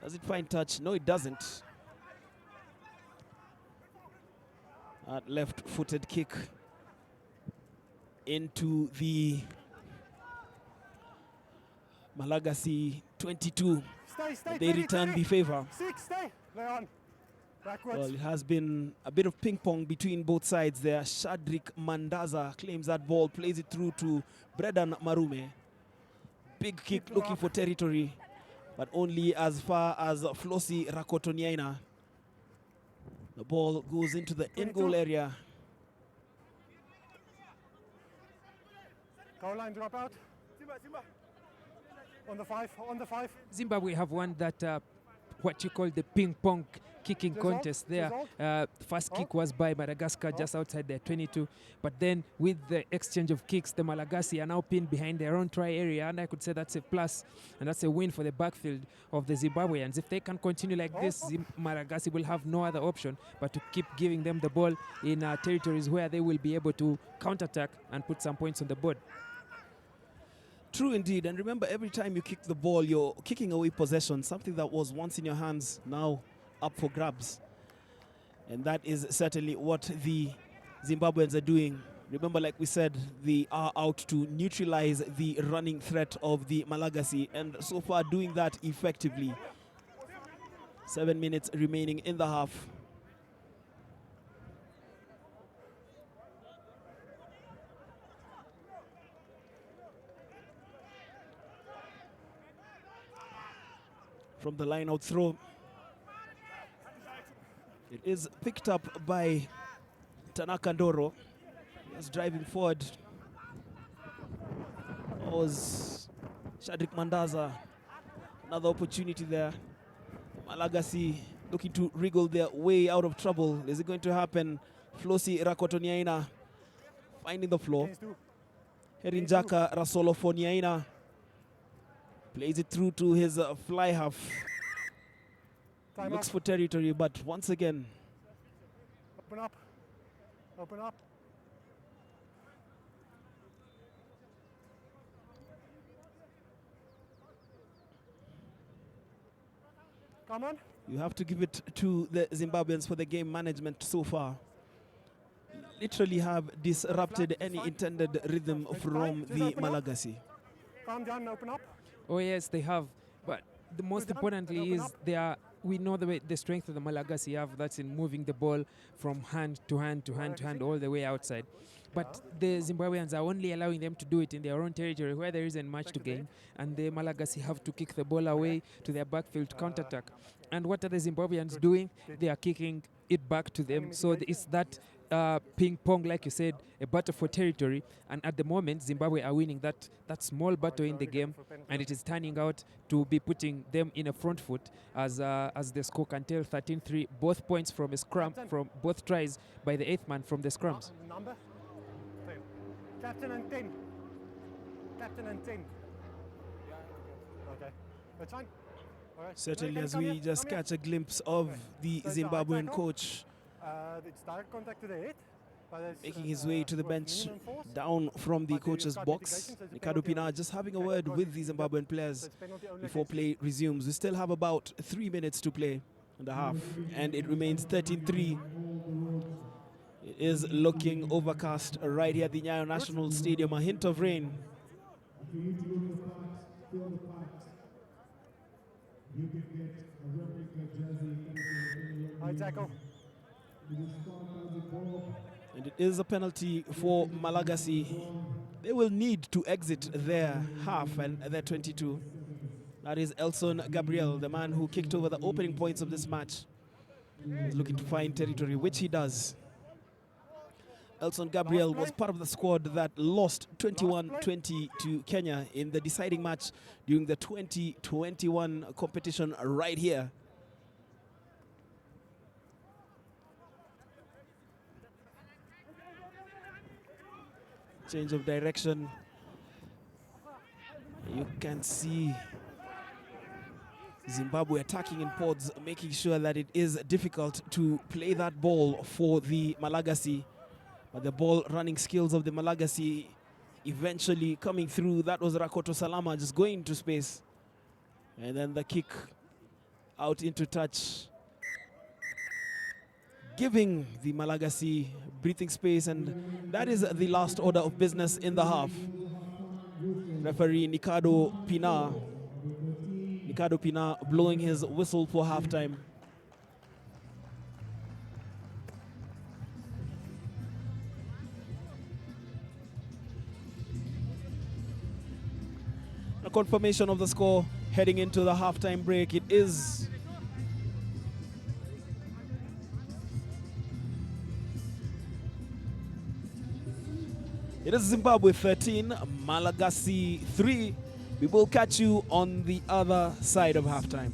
Does it find touch? No, it doesn't. That left-footed kick into the Malagasy 22. They return the favor. Well, it has been a bit of ping pong between both sides there. Shadrik Mandaza claims that ball, plays it through to Bredan Marume. Big kick looking for territory, but only as far as Flosi Rakotoniaina. The ball goes into the end goal area. Goal line drop out. On the 5. Zimbabwe have won that what you call the ping pong kicking contest there. First kick was by Madagascar just outside their 22, but then with the exchange of kicks, the Malagasy are now pinned behind their own try area, and I could say that's a plus, and that's a win for the backfield of the Zimbabweans. If they can continue like this, Malagasy will have no other option but to keep giving them the ball in territories where they will be able to counterattack and put some points on the board. True indeed, and remember, every time you kick the ball, you're kicking away possession, something that was once in your hands, now up for grabs. And that is certainly what the Zimbabweans are doing. Remember, like we said, they are out to neutralize the running threat of the Malagasy, and so far doing that effectively. 7 minutes remaining in the half. From the line out throw. It is picked up by Tanaka Ndoro. He was driving forward. That was Shadrick Mandaza. Another opportunity there. Malagasy looking to wriggle their way out of trouble. Is it going to happen? Flosi Rakotoniaina finding the floor. Herinjaka Rasolofoniaina plays it through to his fly half. Looks for territory, but once again. Open up. Open up. Come on. You have to give it to the Zimbabweans for the game management so far. Literally have disrupted any intended rhythm from the Malagasy. Calm down, open up. Oh yes, they have. But the most importantly is we know the strength of the Malagasy have. That's in moving the ball from hand to hand to hand to hand all the way outside. But the Zimbabweans are only allowing them to do it in their own territory where there isn't much to gain. And the Malagasy have to kick the ball away to their backfield counter-attack. And what are the Zimbabweans doing? They are kicking it back to them. So it's that ping pong, like you said, a battle for territory. And at the moment, Zimbabwe are winning that small battle in the game, and it is turning out to be putting them in a front foot as the score can tell, 13-3, both points from a scrum, from both tries by the 8th man from the scrums. Number 10. Captain and 10. Captain and 10. Okay, that's fine. All right. Certainly, as we just catch a glimpse of the Zimbabwean coach It's direct contact to the head. making his way to the bench, down from the coach's box. Ricardo Pina just having a word with the Zimbabwean players before play resumes. We still have about 3 minutes to play in the half, and it remains 13-3. It is looking overcast right here at the Nyayo National Stadium. A hint of rain. High tackle. And it is a penalty for Malagasy. They will need to exit their half and their 22. That is Elson Gabriel, the man who kicked over the opening points of this match. He's looking to find territory, which he does. Elson Gabriel was part of the squad that lost 21-20 to Kenya in the deciding match during the 2021 competition right here. Change of direction. You can see Zimbabwe attacking in pods, making sure that it is difficult to play that ball for the Malagasy. But the ball running skills of the Malagasy eventually coming through. That was Rakoto Salama just going into space. And then the kick out into touch, giving the Malagasy breathing space, and that is the last order of business in the half. Referee Ricardo Pina blowing his whistle for halftime. A confirmation of the score heading into the halftime break. It is Zimbabwe 13, Malagasy 3. We will catch you on the other side of halftime.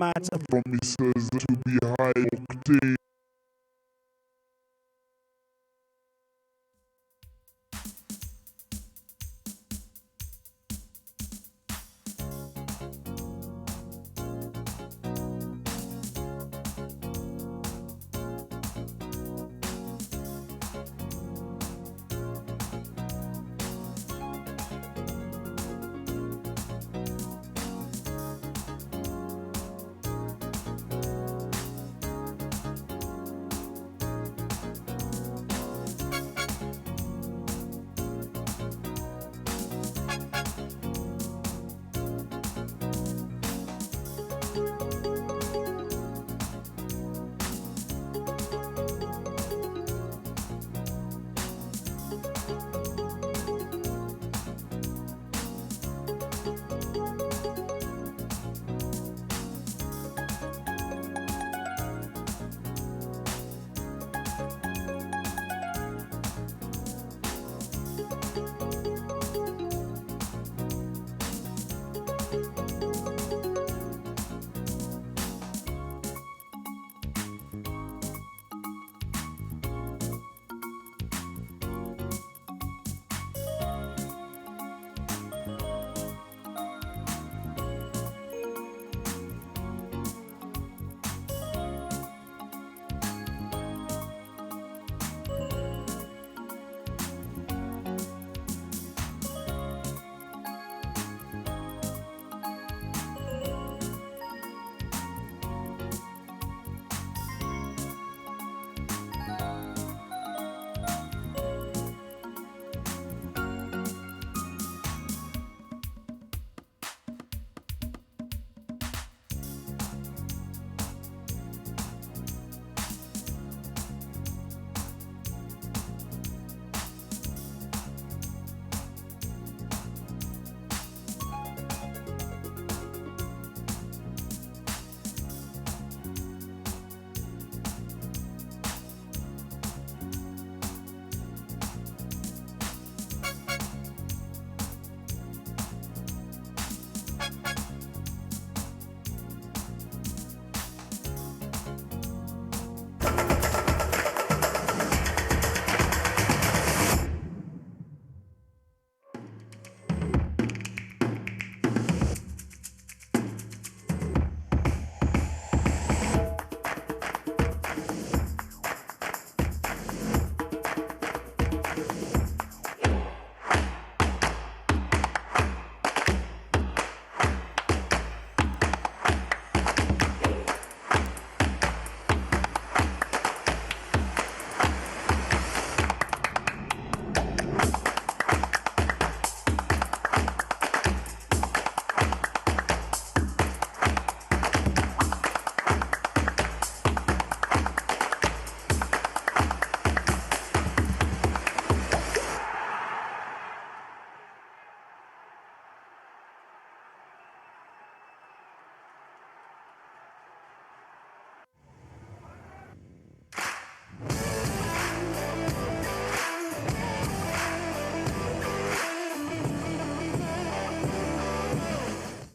match promises to be high octane.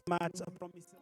match promises.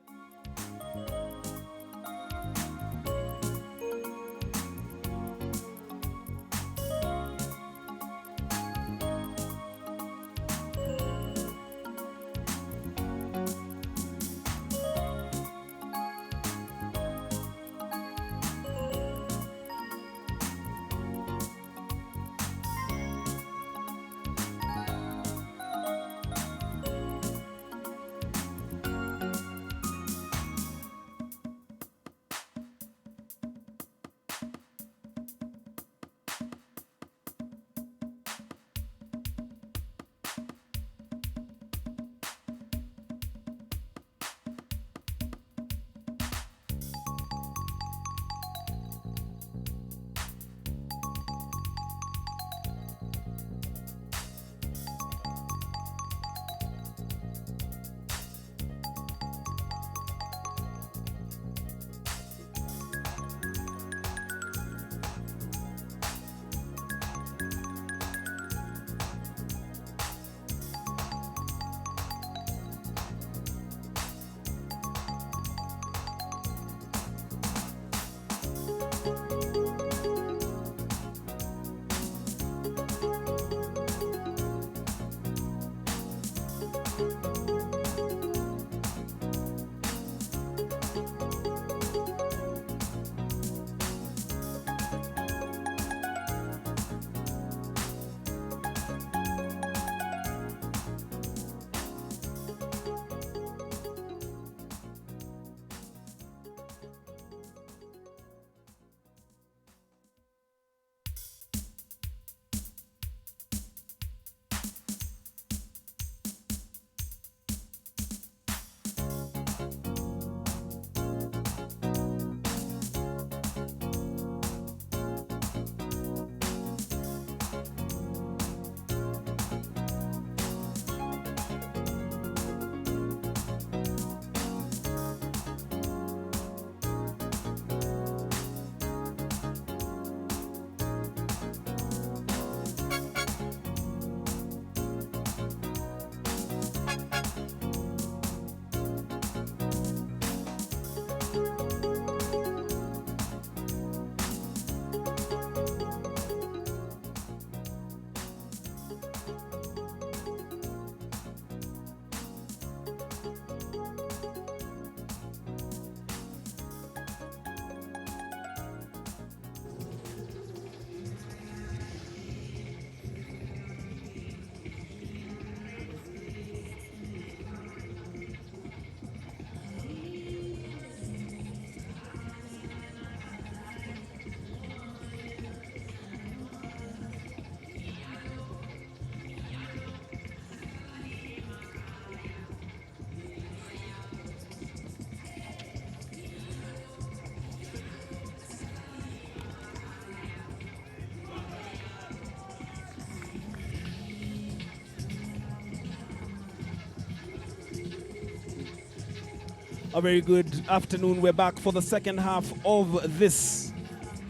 A very good afternoon. We're back for the second half of this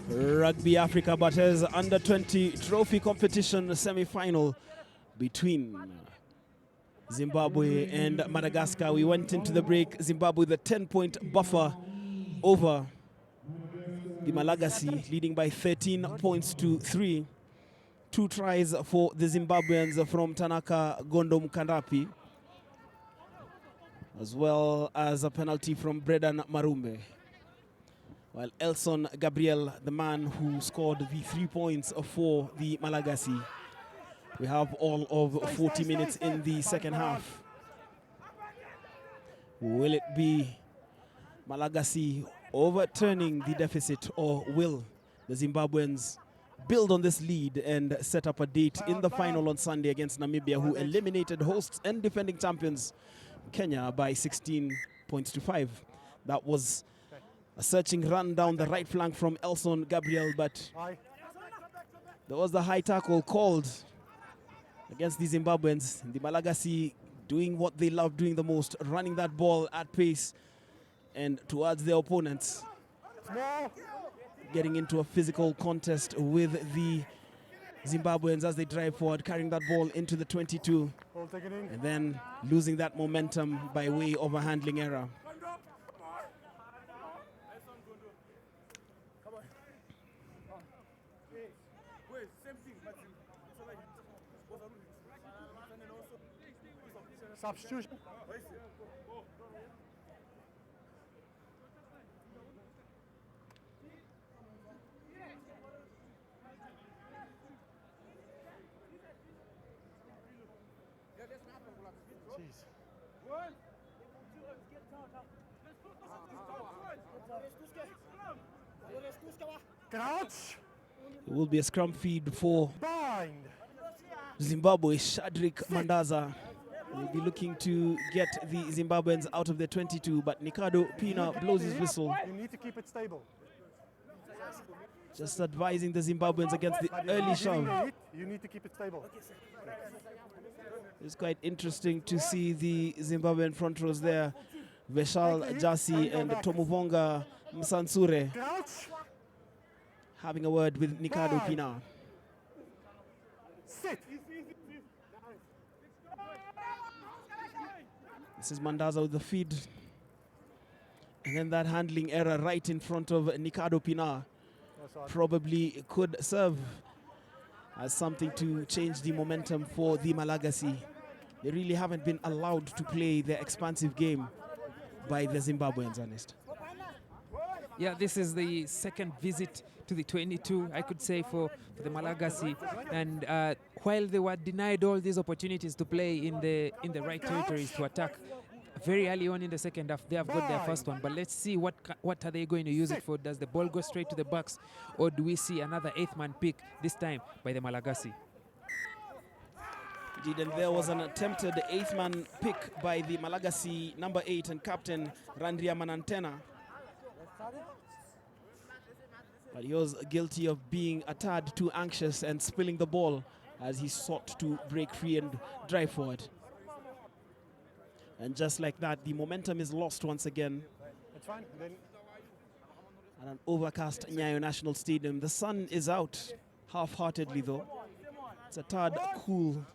Rugby Africa Barthes Under 20 Trophy Competition semi-final between Zimbabwe and Madagascar. We went into the break, Zimbabwe with a 10-point buffer over the Malagasy, leading by 13 points to 3. 2 tries for the Zimbabweans from Tanaka Gondo Mkandapi, as well as a penalty from Bredan Marumbe. While Elson Gabriel, the man who scored the 3 points for the Malagasy. We have all of 40 minutes in the second half. Will it be Malagasy overturning the deficit, or will the Zimbabweans build on this lead and set up a date in the final on Sunday against Namibia, who eliminated hosts and defending champions Kenya by 16 points to 5. That was a searching run down the right flank from Elson Gabriel, but there was the high tackle called against the Zimbabweans. The Malagasy doing what they love doing the most, running that ball at pace and towards their opponents, getting into a physical contest with the Zimbabweans as they drive forward, carrying that ball into the 22, and then losing that momentum by way of a handling error. Substitution. Crouch. It will be a scrum feed for Zimbabwe. Shadrick Mandaza will be looking to get the Zimbabweans out of the 22, but Nikado Pina blows his whistle. You need to keep it stable. Just advising the Zimbabweans against the early shove. You need to keep it stable. It's quite interesting to see the Zimbabwean front rows there. Veshal Jasi and Tomuvonga Msansure having a word with Nikado Pina. Sit. This is Mandaza with the feed. And then that handling error right in front of Nikado Pina probably could serve as something to change the momentum for the Malagasy. They really haven't been allowed to play their expansive game by the Zimbabweans, Ernest. Yeah, this is the second visit to the 22, I could say, for the Malagasy. And while they were denied all these opportunities to play in the right territories to attack very early on in the second half, they have got their first one. But let's see what are they going to use it for. Does the ball go straight to the backs, or do we see another 8th man pick, this time by the Malagasy? Indeed, and there was an attempted 8th man pick by the Malagasy number 8 and captain Randria Manantena. But he was guilty of being a tad too anxious and spilling the ball as he sought to break free and drive forward. And just like that, the momentum is lost once again. That's fine. At an overcast Nyayo National Stadium. The sun is out half-heartedly though. It's a tad cool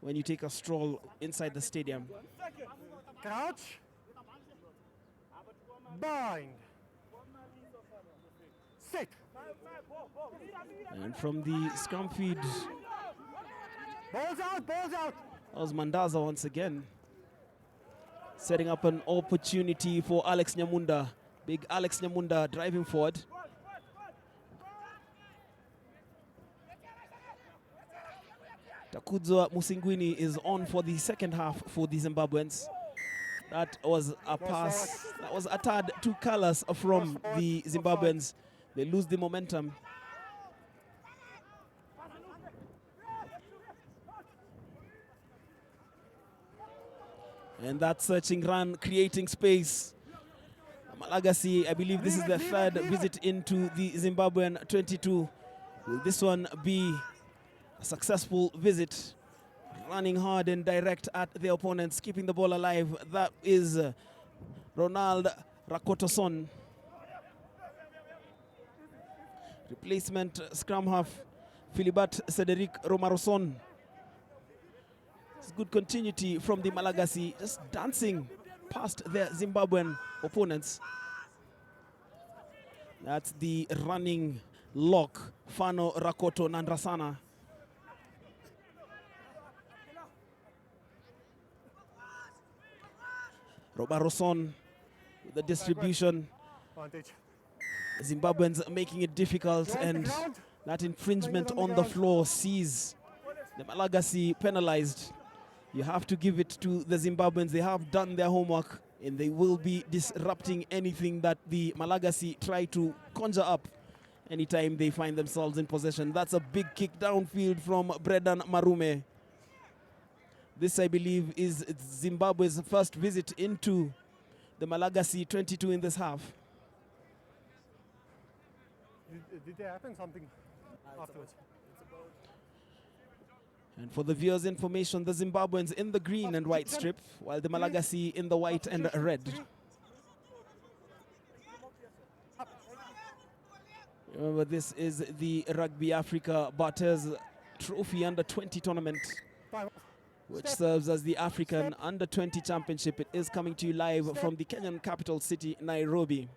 when you take a stroll inside the stadium. Crouch. Bind. Sit. And from the scrum feed, Balls out, balls out. that was Mandaza once again, setting up an opportunity for Alex Nyamunda. Big Alex Nyamunda driving forward. Takudzwa Musingwini is on for the second half for the Zimbabweans. That was a pass that was a tad too careless from the Zimbabweans. They lose the momentum. And that searching run, creating space. Malagasy, I believe this is the third visit into the Zimbabwean 22. Will this one be a successful visit? Running hard and direct at the opponents, keeping the ball alive. That is Ronald Rakotoson. Replacement scrum half Philibert Cedric Romaroson. It's good continuity from the Malagasy, just dancing past their Zimbabwean opponents. That's the running lock, Fano Rakoto Nandrasana. Romaroson with the distribution. Zimbabweans making it difficult, and that infringement on the floor sees the Malagasy penalized. You have to give it to the Zimbabweans. They have done their homework, and they will be disrupting anything that the Malagasy try to conjure up anytime they find themselves in possession. That's a big kick downfield from Bredan Marume. This, I believe, is Zimbabwe's first visit into the Malagasy 22 in this half. Did there happen something afterwards? And for the viewers' information, the Zimbabweans in the green and white strip, while the Malagasy in the white and red. Remember, this is the Rugby Africa Barthes Trophy Under-20 tournament, which serves as the African Under-20 Championship. It is coming to you live from the Kenyan capital city, Nairobi.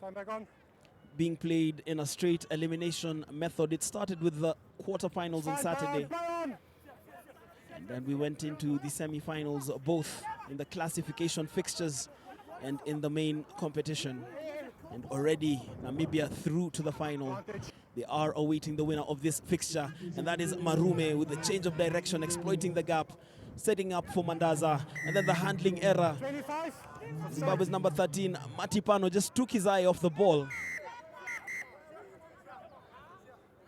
Time back on. Being played in a straight elimination method. It started with the quarterfinals on Saturday. And then we went into the semi-finals, both in the classification fixtures and in the main competition. And already Namibia through to the final. They are awaiting the winner of this fixture, and that is Marume with the change of direction, exploiting the gap, setting up for Mandaza, and then the handling error. Zimbabwe's number 13, Matipano, just took his eye off the ball.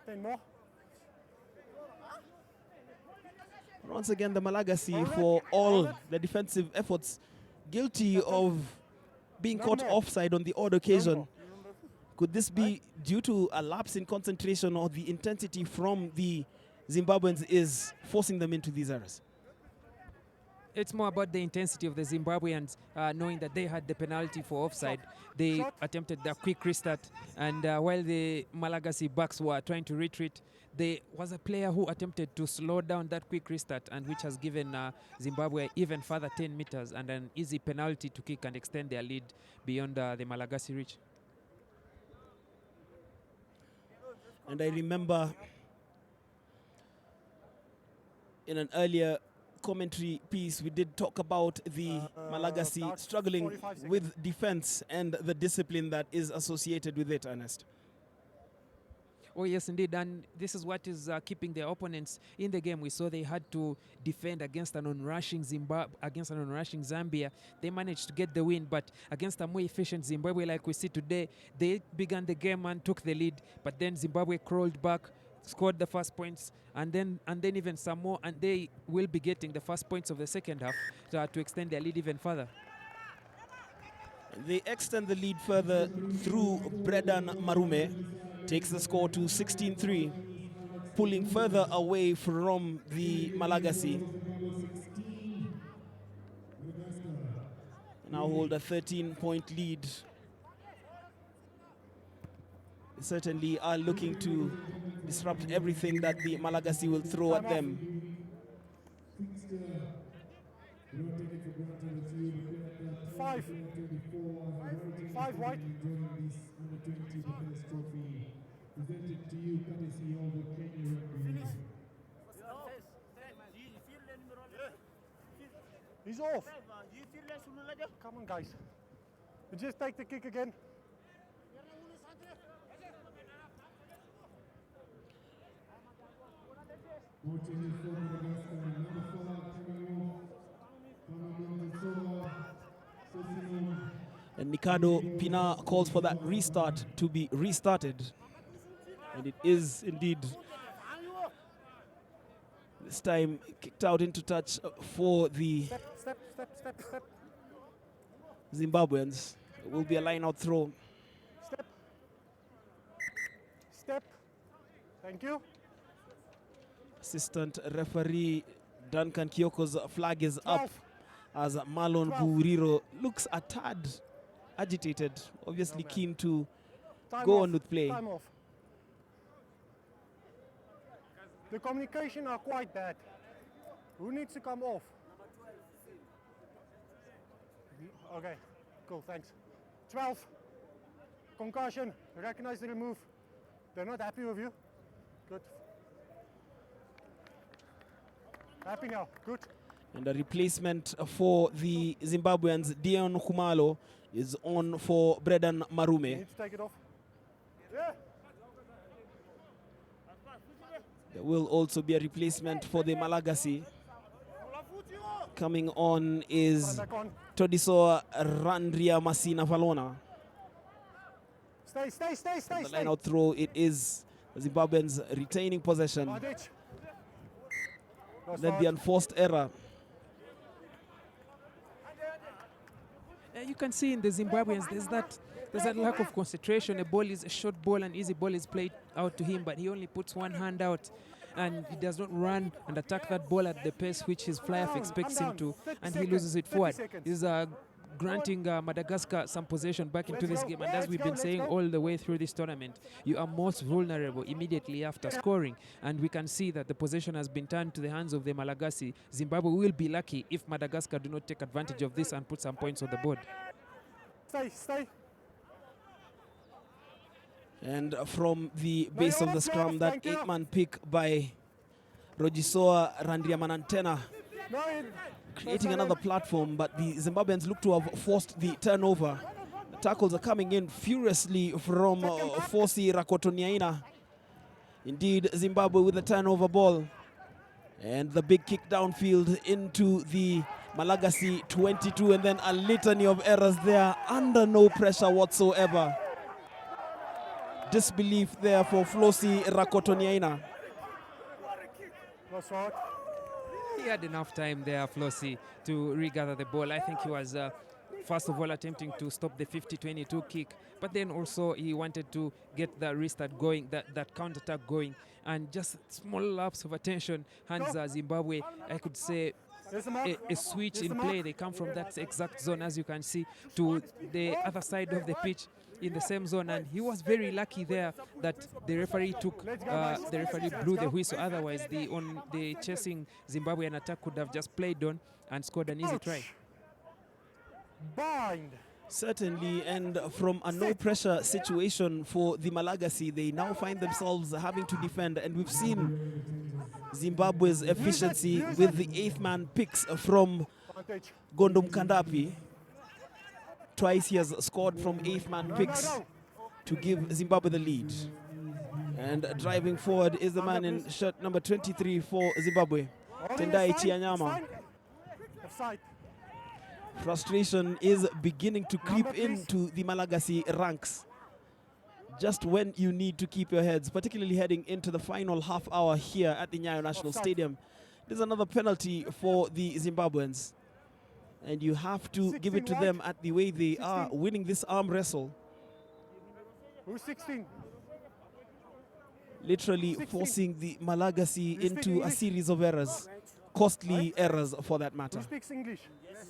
10 more. Once again, the Malagasy, for all the defensive efforts, guilty of being caught offside on the odd occasion. Could this be due to a lapse in concentration, or the intensity from the Zimbabweans is forcing them into these errors? It's more about the intensity of the Zimbabweans, knowing that they had the penalty for offside. They attempted the quick restart, and while the Malagasy backs were trying to retreat, there was a player who attempted to slow down that quick restart, and which has given Zimbabwe even further 10 meters and an easy penalty to kick and extend their lead beyond the Malagasy reach. And I remember in an earlier commentary piece, we did talk about the Malagasy struggling with defense and the discipline that is associated with it, Ernest. Oh yes, indeed, and this is what is keeping their opponents in the game. We saw they had to defend against an onrushing Zambia. They managed to get the win, but against a more efficient Zimbabwe, like we see today, they began the game and took the lead, but then Zimbabwe crawled back, scored the first points, and then even some more, and they will be getting the first points of the second half to extend their lead even further. They extend the lead further through Bredan Marume. Takes the score to 16-3, pulling further away from the Malagasy. Now hold a 13-point lead. They certainly are looking to disrupt everything that the Malagasy will throw at them. 5 white. Presented to you courtesy of the Kenya Rugby. He's off. Come on, guys. We just take the kick again. And Ricardo Pina calls for that restart to be restarted. And it is indeed this time kicked out into touch for the Step. Zimbabweans. It will be a line-out throw. Step. Thank you. Assistant referee Duncan Kyoko's flag is up as Marlon Guriro looks a tad agitated, obviously keen to go on with play. Time off. The communication are quite bad. Who needs to come off? Okay, cool, thanks. 12. Concussion, recognize the remove. They're not happy with you. Good. Happy now, good. And a replacement for the Zimbabweans, Dion Khumalo, is on for Bredan Marume. Need to take it off. Yeah. There will also be a replacement for the Malagasy. Coming on is Todiso Randria Masina Valona. Stay. The line out throw, it is the Zimbabweans retaining possession. Then the enforced error. You can see in the Zimbabweans there's that lack of concentration. A short ball, an easy ball is played out to him, but he only puts one hand out and he does not run and attack that ball at the pace which his fly-off expects him to, and he loses it forward. This is granting Madagascar some possession back into this game, and as we've been saying all the way through this tournament, you are most vulnerable immediately after scoring, and we can see that the possession has been turned to the hands of the Malagasy. Zimbabwe will be lucky if Madagascar do not take advantage of this and put some points on the board. Stay. And from the base of the scrum, that 8-man pick by Rojisoa Randriamanantena, creating another platform, but the Zimbabweans look to have forced the turnover. The tackles are coming in furiously from Fosi Rakotoniaina. Indeed, Zimbabwe with the turnover ball. And the big kick downfield into the Malagasy 22, and then a litany of errors there under no pressure whatsoever. Disbelief there for Flosi Rakotoniaina. He had enough time there, Flossie, to regather the ball. I think he was, first of all, attempting to stop the 50-22 kick, but then also he wanted to get the restart going, that counter-attack going, and just small lapse of attention hands Zimbabwe, I could say, a switch in play. They come from that exact zone, as you can see, to the other side of the pitch in the same zone, and he was very lucky there that the referee blew the whistle. Otherwise, the chasing Zimbabwean attack could have just played on and scored an easy try. Bind. Certainly, and from a no-pressure situation for the Malagasy, they now find themselves having to defend, and we've seen Zimbabwe's efficiency with the 8-man picks from Gondom Kandapi. Twice he has scored from 8-man picks to give Zimbabwe the lead. And driving forward is the man in shirt number 23 for Zimbabwe, Tendai Chianyama. Frustration is beginning to creep into the Malagasy ranks. Just when you need to keep your heads, particularly heading into the final half hour here at the Nyayo National Stadium. There's another penalty for the Zimbabweans. And you have to give it to them at the way they are winning this arm wrestle. Who's 16? Literally forcing the Malagasy into a series of errors. Costly errors for that matter. Who speaks English? Yes.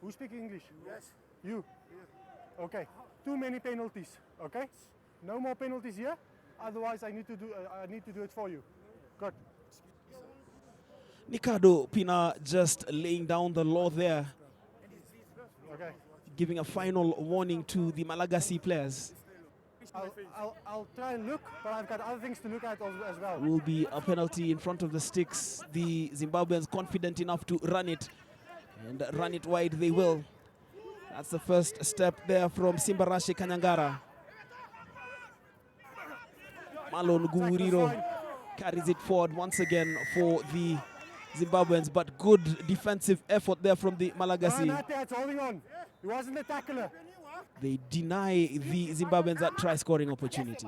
Who speaks English? Yes. You? Okay. Too many penalties. Okay. No more penalties here. Otherwise, I need to do it for you. Good. Nikado Pina just laying down the law there. Okay. Giving a final warning to the Malagasy players. I'll try and look, but I've got other things to look at as well. Will be a penalty in front of the sticks. The Zimbabweans confident enough to run it, and run it wide they will. That's the first step there from Simbarashi Kanyangara. Marlon Guriro carries it forward once again for the Zimbabweans, but good defensive effort there from the Malagasy. Holding on. He wasn't a tackler. They deny the Zimbabweans that try-scoring opportunity.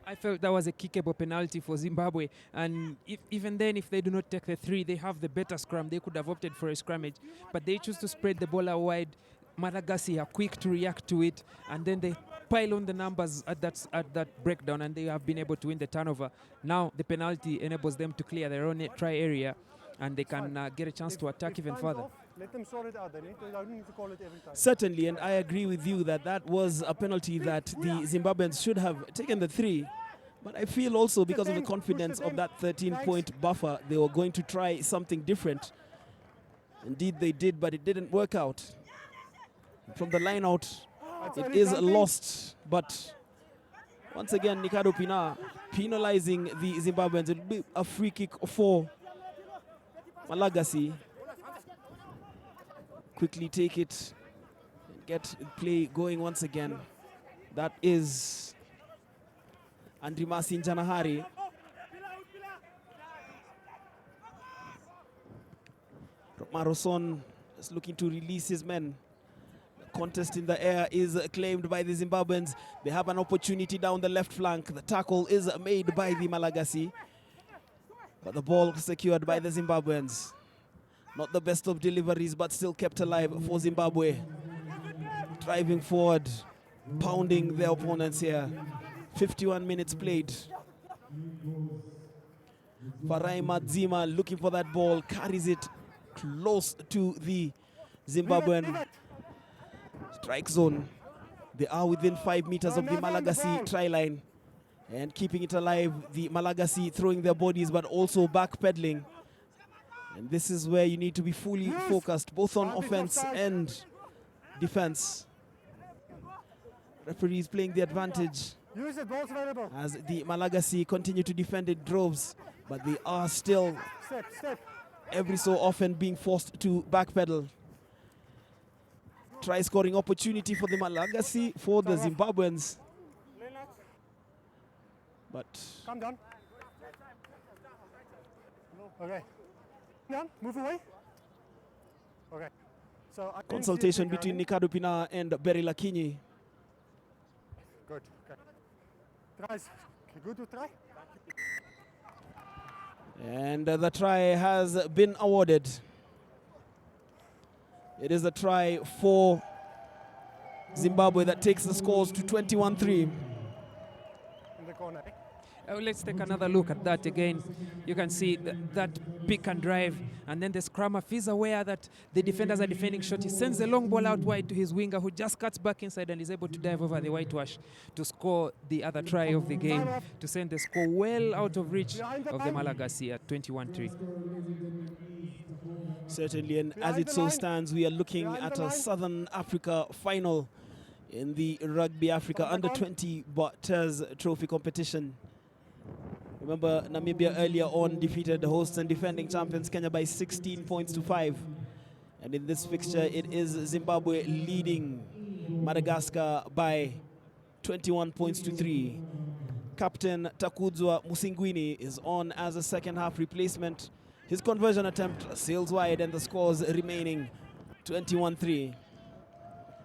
I felt that was a kickable penalty for Zimbabwe, and even then, if they do not take the 3, they have the better scrum. They could have opted for a scrummage, but they choose to spread the ball out wide. Madagascar are quick to react to it, and then they pile on the numbers at that breakdown, and they have been able to win the turnover. Now the penalty enables them to clear their own try area, and they can get a chance to attack even further. Let them sort it out. They don't need to call it every time. Certainly, and I agree with you that that was a penalty that the Zimbabweans should have taken the 3. But I feel also because of the confidence of that 13-point buffer, they were going to try something different. Indeed, they did, but it didn't work out. From the line out, it is lost. But once again, Ricardo Pina penalizing the Zimbabweans. It will be a free kick for Malagasy. Quickly take it, get play going once again. That is Andrimasi Njanahari. Maroson is looking to release his men. The contest in the air is claimed by the Zimbabweans. They have an opportunity down the left flank. The tackle is made by the Malagasy, but the ball secured by the Zimbabweans. Not the best of deliveries, but still kept alive for Zimbabwe. Driving forward, pounding their opponents here. 51 minutes played. Farai Madzima looking for that ball, carries it close to the Zimbabwean strike zone. They are within 5 meters of the Malagasy try line. And keeping it alive, the Malagasy throwing their bodies, but also backpedaling. And this is where you need to be fully focused, both on offense and defense. Referees playing the advantage as the Malagasy continue to defend in droves, but they are still every so often being forced to backpedal. Try scoring opportunity for the Malagasy, for the Zimbabweans. But come down. Okay. Down, move away. Okay. So consultation between Ricardo Pina and Berry Lakinyi. Good. Okay. Tries. Good to try. And the try has been awarded. It is a try for Zimbabwe that takes the scores to 21-3. In the corner. Let's take another look at that again. You can see that pick and drive, and then the scrummer is aware that the defenders are defending short. He sends a long ball out wide to his winger, who just cuts back inside and is able to dive over the whitewash to score the other try of the game, to send the score well out of reach of the Malagasy at 21-3. Certainly, and as it so stands, we are looking at a Southern Africa final in the Rugby Africa Under-20 Barthes Trophy competition. Remember, Namibia earlier on defeated the hosts and defending champions Kenya by 16 points to 5. And in this fixture, it is Zimbabwe leading Madagascar by 21 points to 3. Captain Takudzwa Musingwini is on as a second half replacement. His conversion attempt sails wide and the scores remaining 21-3.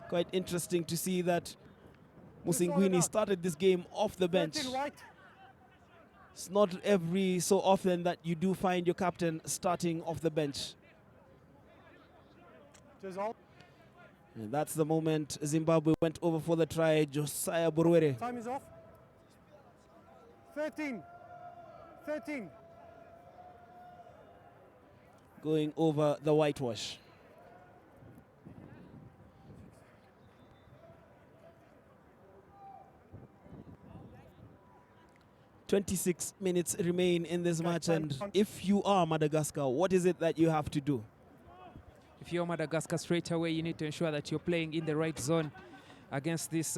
Quite interesting to see that Musingwini started this game off the bench. It's not every so often that you do find your captain starting off the bench. And that's the moment Zimbabwe went over for the try. Josiah Borwere. Time is off. 13. Going over the whitewash. "26 minutes remain in this match, and if you are Madagascar, what is it that you have to do?" If you're Madagascar, straight away you need to ensure that you're playing in the right zone against this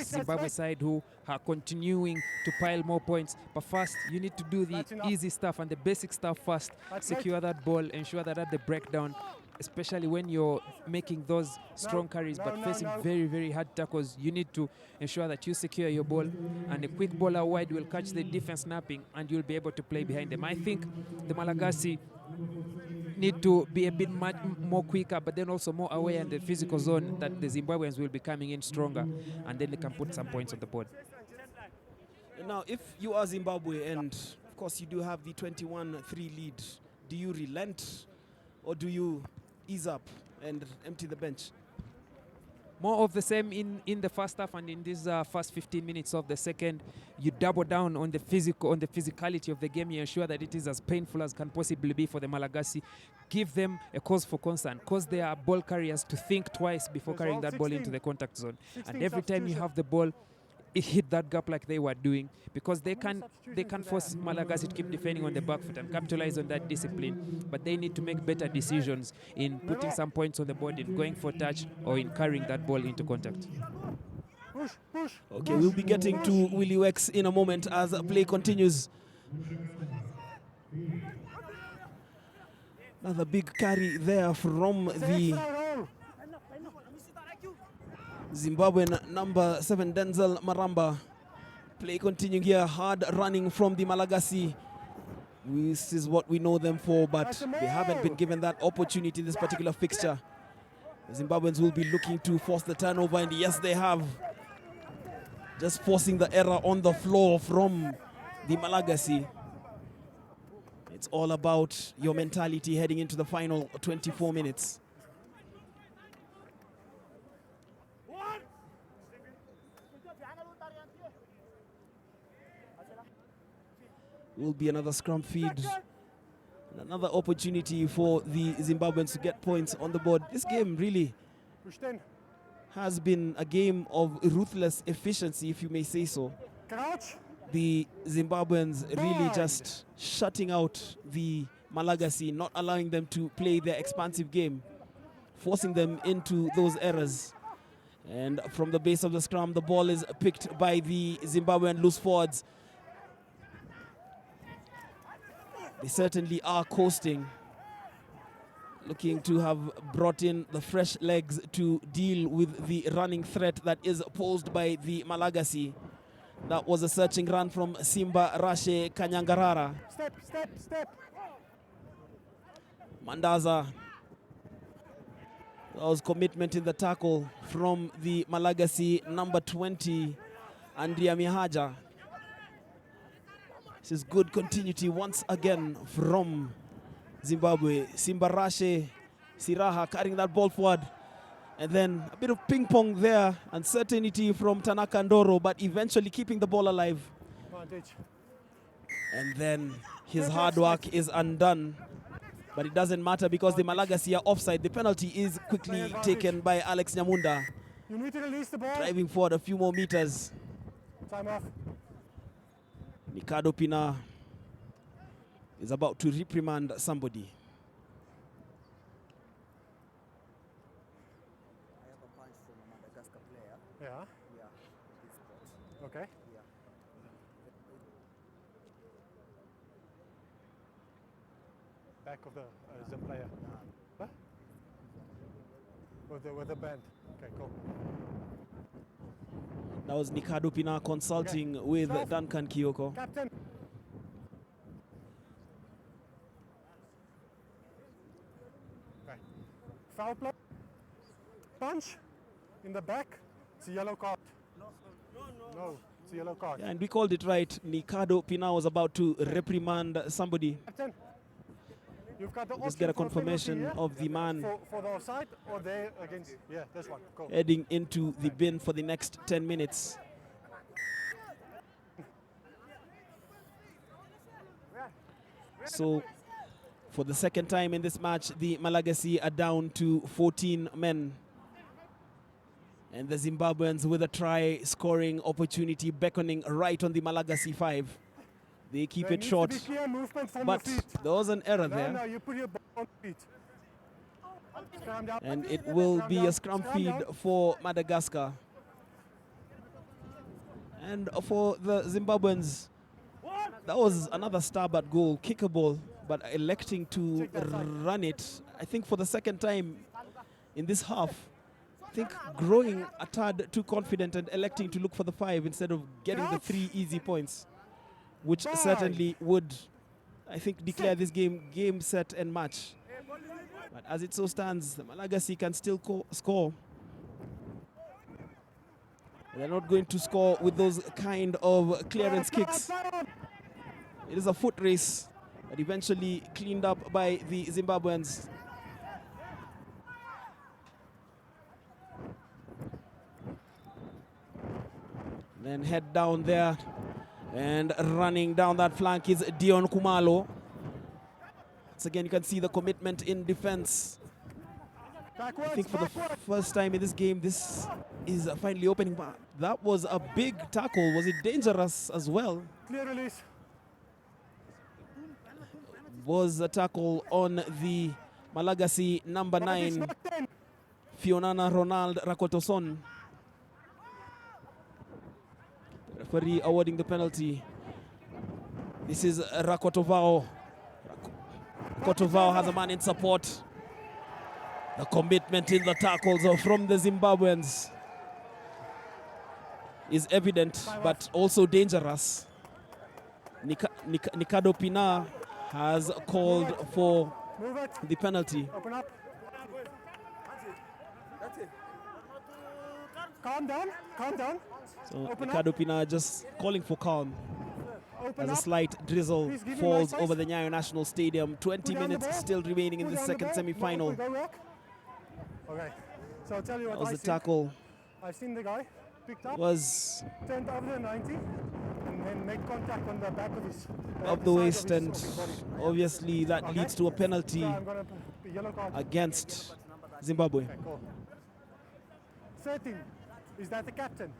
Zimbabwe side, who are continuing to pile more points. But first, you need to do the easy stuff and the basic stuff first. Secure that ball, ensure that at the breakdown, especially when you're making those strong carries but facing very, very hard tackles, you need to ensure that you secure your ball, and a quick ball out wide will catch the defense napping and you'll be able to play behind them. I think the Malagasy need to be a bit much more quicker, but then also more aware in the physical zone that the Zimbabweans will be coming in stronger, and then they can put some points on the board. Now, if you are Zimbabwe, and of course you do have the 21-3 lead, do you relent or do you ease up and empty the bench? more of the same in the first half, and in these first 15 minutes of the second, you double down on the physicality of the game. You ensure that it is as painful as can possibly be for the Malagasy. Give them a cause for concern, cause they are ball carriers to think twice before carrying that ball into the contact zone. And every time you have the ball, it hit that gap like they were doing, because they can force Malagasy to keep defending on the back foot and capitalize on that discipline, but they need to make better decisions in putting some points on the board, in going for touch or in carrying that ball into contact. Okay, we'll be getting to Willie Wex in a moment as play continues. Another big carry there from the Zimbabwean number 7, Denzel Maramba. Play continuing here, hard running from the Malagasy. This is what we know them for, but they haven't been given that opportunity in this particular fixture. The Zimbabweans will be looking to force the turnover, and yes, they have. Just forcing the error on the floor from the Malagasy. It's all about your mentality heading into the final 24 minutes. Will be another scrum feed. And another opportunity for the Zimbabweans to get points on the board. This game really has been a game of ruthless efficiency, if you may say so. The Zimbabweans really just shutting out the Malagasy, not allowing them to play their expansive game, forcing them into those errors. And from the base of the scrum, the ball is picked by the Zimbabwean loose forwards. They certainly are coasting, looking to have brought in the fresh legs to deal with the running threat that is posed by the Malagasy. That was a searching run from Simba Rashe Kanyangarara. Step. Mandaza. That was commitment in the tackle from the Malagasy number 20, Andrea Mihaja. This is good continuity once again from Zimbabwe. Simba Rashe Siraha carrying that ball forward. And then a bit of ping pong there, uncertainty from Tanaka Ndoro, but eventually keeping the ball alive. And then his hard work is undone. But it doesn't matter because the Malagasy are offside. The penalty is quickly taken by Alex Nyamunda. You need to release the ball. Driving forward a few more meters. Time off. Mikado Pina is about to reprimand somebody. I have a punch from a Madagascar player. Yeah. Yeah. Okay. Yeah. Back of the player. Huh? With the band. Okay, cool. That was Mikado Pina consulting with Duncan Kiyoko. Captain. Okay. Foul play. Punch in the back. It's a yellow card. No, it's a yellow card. Yeah, and we called it right. Mikado Pina was about to reprimand somebody. Captain, you've got the Just get a option for confirmation penalty, of the man for the offside or there against. Yeah, this one. Cool. heading into the bin for the next 10 minutes. So, for the second time in this match, the Malagasy are down to 14 men. And the Zimbabweans with a try scoring opportunity beckoning right on the Malagasy 5. They keep There it needs short, to be clear movement from but your feet. there was an error No, there. you put your ball on feet. Scrum down. And it will be a scrum feed for Madagascar. And for the Zimbabweans, that was another stab at goal, kickable, but electing to run it, I think for the second time in this half. I think growing a tad too confident and electing to look for the 5 instead of getting the 3 easy points, which certainly would, I think, declare this game set and match. But as it so stands, the Malagasy can still score. They're not going to score with those kind of clearance kicks. It is a foot race, but eventually cleaned up by the Zimbabweans. Then head down there. And running down that flank is Dion Kumalo. Once again, you can see the commitment in defense. I think for the first time in this game, this is finally opening. But that was a big tackle. Was it dangerous as well? Clear release. Was a tackle on the Malagasy number 9, Fionana Ronald Rakotoson. The referee awarding the penalty. This is Rakotovao. Rakotovao has a man in support. The commitment in the tackles from the Zimbabweans is evident, but also dangerous. Nikado Pina has called for the penalty. Open up. Calm down, calm down. So Nikado Pina just calling for calm. As a slight drizzle falls over the Nyayo National Stadium. 20 minutes still remaining in the second semi-final. Okay, so I'll tell you what was the tackle. I've seen the guy picked up, was turned over the 90, and then make contact on the back of his of the waist, and obviously that leads to a penalty so against Zimbabwe. Okay, cool. 13, is that the captain?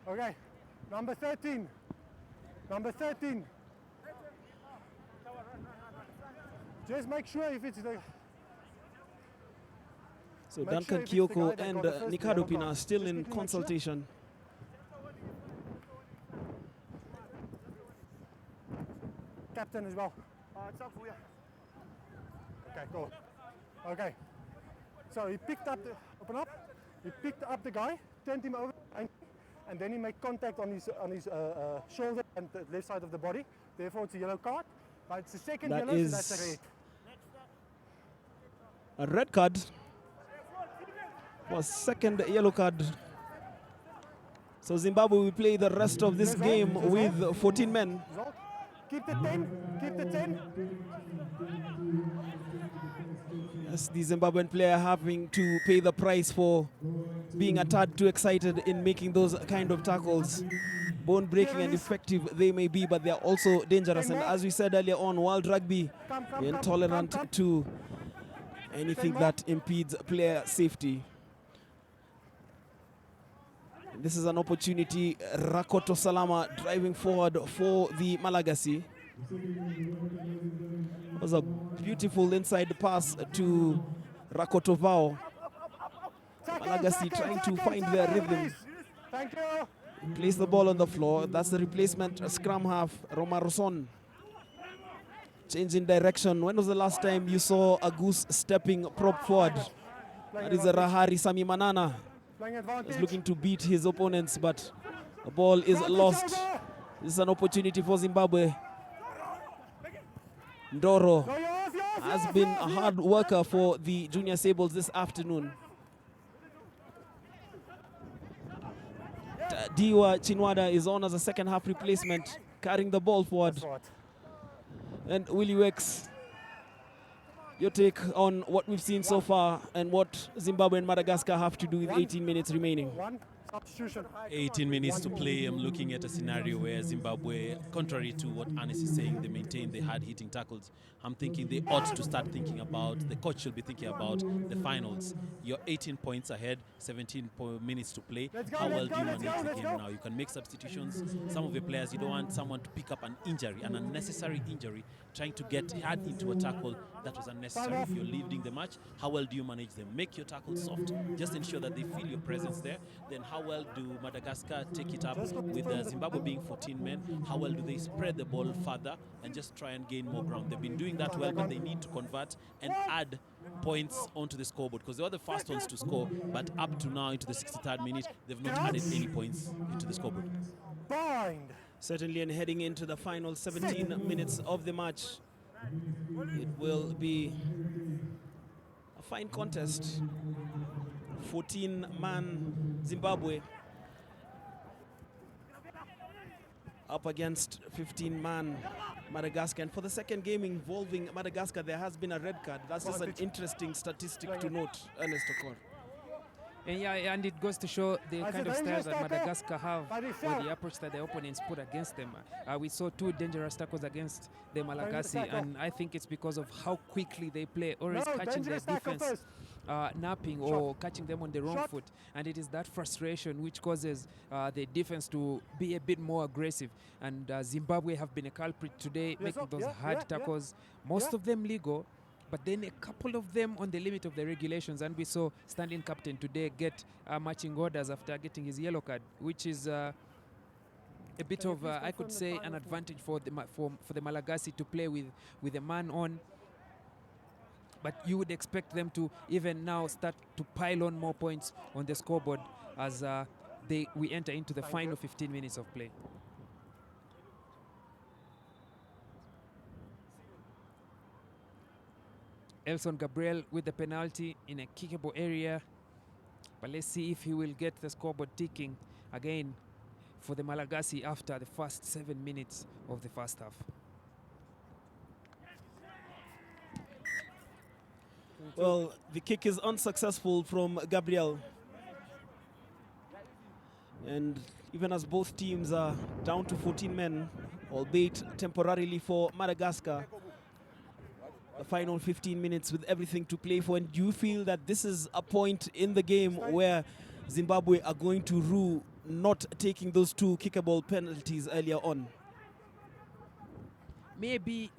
Okay, number 13. Number 13. Just make sure if it's the... So Duncan Kioko and Nikado Pina still in consultation. Captain as well. It's up for you. Okay, cool. Okay. So he picked up the... Open up. He picked up the guy, turned him over, and then he made contact on his shoulder and the left side of the body. Therefore, it's a yellow card. But it's the second That yellow, is so that's a red. A red card. Was second yellow card. So Zimbabwe will play the rest of this game with 14 men. Keep the 10. Keep the 10. Yes, the Zimbabwean player having to pay the price for being a tad too excited in making those kind of tackles. Bone-breaking and effective they may be, but they are also dangerous. And as we said earlier on, World Rugby, we're intolerant to anything that impedes player safety. This is an opportunity. Rakoto Salama driving forward for the Malagasy. It was a beautiful inside pass to Rakoto Vao. Malagasy trying to find their rhythm. Thank you. Place the ball on the floor. That's the replacement scrum half, Romaroson. Changing direction. When was the last time you saw a goose stepping prop forward? That is a Rahari Sami Manana. He's looking to beat his opponents, but the ball is lost. This is an opportunity for Zimbabwe. Ndoro has been a hard worker for the Junior Sables this afternoon. Diwa Chinwada is on as a second half replacement, carrying the ball forward. And Willie Wex, your take on what we've seen so far and what Zimbabwe and Madagascar have to do with 18 minutes remaining. Substitution. 18 minutes to play. I'm looking at a scenario where Zimbabwe, contrary to what Anis is saying, they maintain the hard-hitting tackles. I'm thinking they ought to start thinking about, the coach should be thinking about the finals. You're 18 points ahead, 17 minutes to play. How well do you manage the game now? You can make substitutions. Some of your players, you don't want someone to pick up an injury, an unnecessary injury, trying to get hard into a tackle that was unnecessary. If you're leading the match, how well do you manage them? Make your tackles soft. Just ensure that they feel your presence there. Then how well do Madagascar take it up with Zimbabwe being 14 men? How well do they spread the ball further and just try and gain more ground? They've been doing that well, but they need to convert and add points onto the scoreboard because they were the first ones to score, but up to now into the 63rd minute, they've not added any points into the scoreboard. Bind. Certainly, and heading into the final 17 minutes of the match, it will be a fine contest. 14-man Zimbabwe up against 15-man Madagascar. And for the second game involving Madagascar, there has been a red card. That's just an interesting statistic to note, Ernest Okor. And yeah, and it goes to show the I kind said of style dangerous that tackle. Madagascar have, That is or fair. the approach that the opponents put against them. We saw 2 dangerous tackles against the Malagasy, tackle. and I think it's because of how quickly they play, always No, catching their dangerous tackle defense first. napping Shot. or catching them on the wrong Shot. foot, and it is that frustration which causes the defense to be a bit more aggressive. And Zimbabwe have been a culprit today, Yes, making sir. those Yeah, hard yeah, tackles, most Yeah. of them legal, but then a couple of them on the limit of the regulations. And we saw standing captain today get matching orders after getting his yellow card, which is a bit Can you of, please I confirm could the say, time an of the- advantage for the Malagasy to play with a man on. But you would expect them to even now start to pile on more points on the scoreboard as we enter into the final 15 minutes of play. Elson Gabriel with the penalty in a kickable area. But let's see if he will get the scoreboard ticking again for the Malagasy after the first 7 minutes of the first half. Well, the kick is unsuccessful from Gabriel. And even as both teams are down to 14 men, albeit temporarily for Madagascar, the final 15 minutes with everything to play for. And do you feel that this is a point in the game where Zimbabwe are going to rue not taking those 2 kickable penalties earlier on? Maybe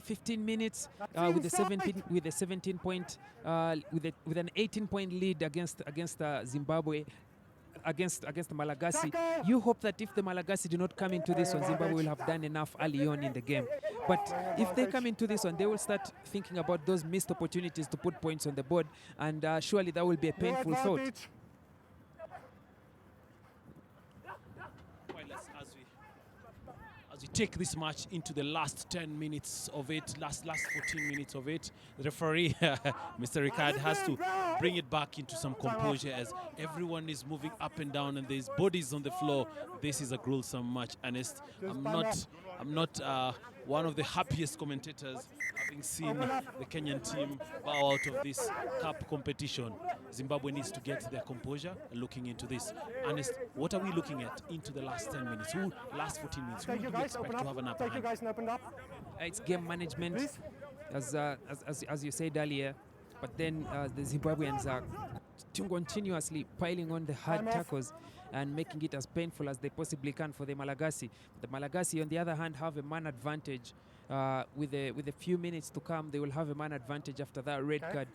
15 mints with a 17 point with an 18-point lead against Zimbabwe, against Malagasy. You hope that if the Malagasy do not come into this one, Zimbabwe will have done enough early on in the game. But if they come into this one, they will start thinking about those missed opportunities to put points on the board, and surely that will be a painful thought. As we take this match into the last 10 minutes of it, last 14 minutes of it, the referee, Mr. Ricard, has to bring it back into some composure as everyone is moving up and down and there's bodies on the floor. This is a gruesome match, Ernest. I'm not one of the happiest commentators having seen the Kenyan team bow out of this cup competition. Zimbabwe needs to get their composure looking into this. Ernest, what are we looking at into the last 10 minutes? Last 14 minutes? Who do we expect to have an upper hand? It's game management, as you said earlier. But then the Zimbabweans are continuously piling on the hard tackles and making it as painful as they possibly can for the Malagasy. The Malagasy, on the other hand, have a man advantage. With a few minutes to come, they will have a man advantage after that red card.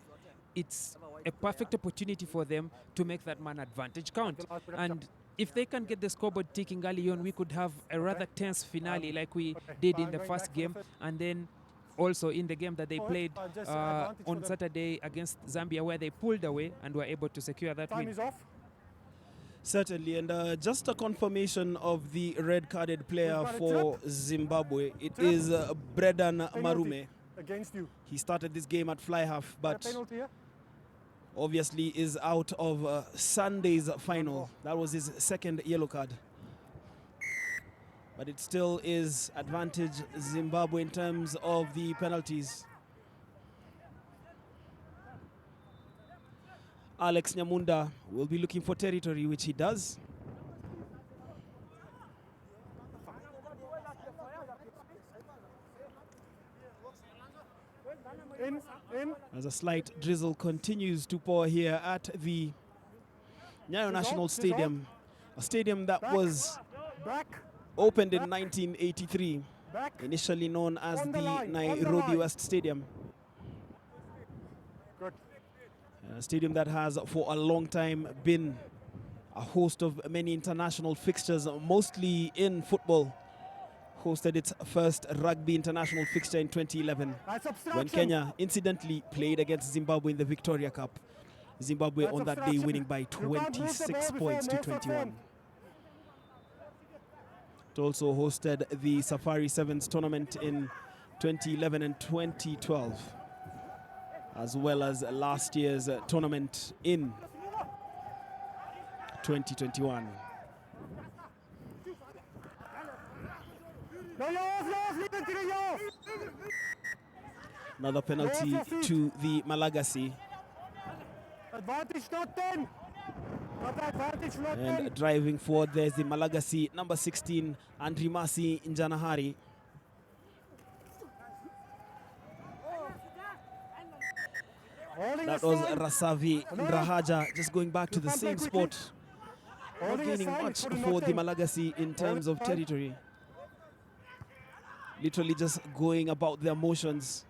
It's a perfect opportunity for them to make that man advantage count. And if they can get the scoreboard ticking early on, we could have a rather tense finale like we did in the first game, and then also in the game that they played on Saturday against Zambia, where they pulled away and were able to secure that win. Certainly, and just a confirmation of the red-carded player for Zimbabwe. It is Bredan Marume. Against you. He started this game at fly half, but obviously is out of Sunday's final. That was his second yellow card. But it still is advantage Zimbabwe in terms of the penalties. Alex Nyamunda will be looking for territory, which he does. As a slight drizzle continues to pour here at the Nyayo National Stadium, a stadium that was opened in 1983, initially known as the Nairobi West Stadium. A stadium that has for a long time been a host of many international fixtures, mostly in football. Hosted its first rugby international fixture in 2011 when Kenya incidentally played against Zimbabwe in the Victoria Cup. Zimbabwe on that day winning by 26 points to 21. It also hosted the Safari Sevens tournament in 2011 and 2012, as well as last year's tournament in 2021. Another penalty to the Malagasy. Advantage not 10. Got the advantage, And driving forward, there's the Malagasy number 16, Andrimasi Njanahari. That was Rasavi Ndrahaja, just going back to the same spot. Not gaining much for the Malagasy in terms of territory. Literally just going about their motions,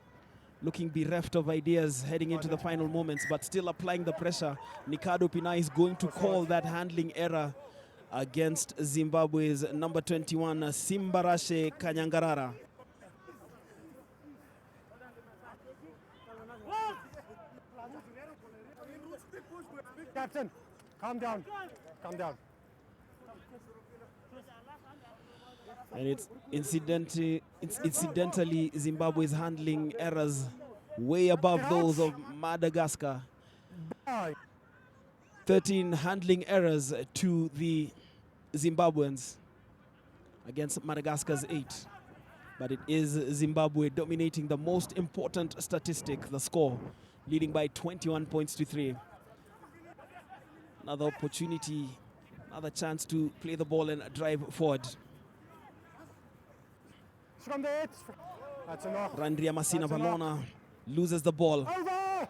looking bereft of ideas heading into the final moments, but still applying the pressure. Nikado Pinai is going to call that handling error against Zimbabwe's number 21, Simbarashe Kanyangarara. Captain, calm down. Calm down. And it's incidentally Zimbabwe's handling errors way above those of Madagascar. 13 handling errors to the Zimbabweans against Madagascar's 8. But it is Zimbabwe dominating the most important statistic, the score, leading by 21 points to 3. Another opportunity, another chance to play the ball and drive forward. From the edge. That's enough. Randria Masina Valona loses the ball. Over!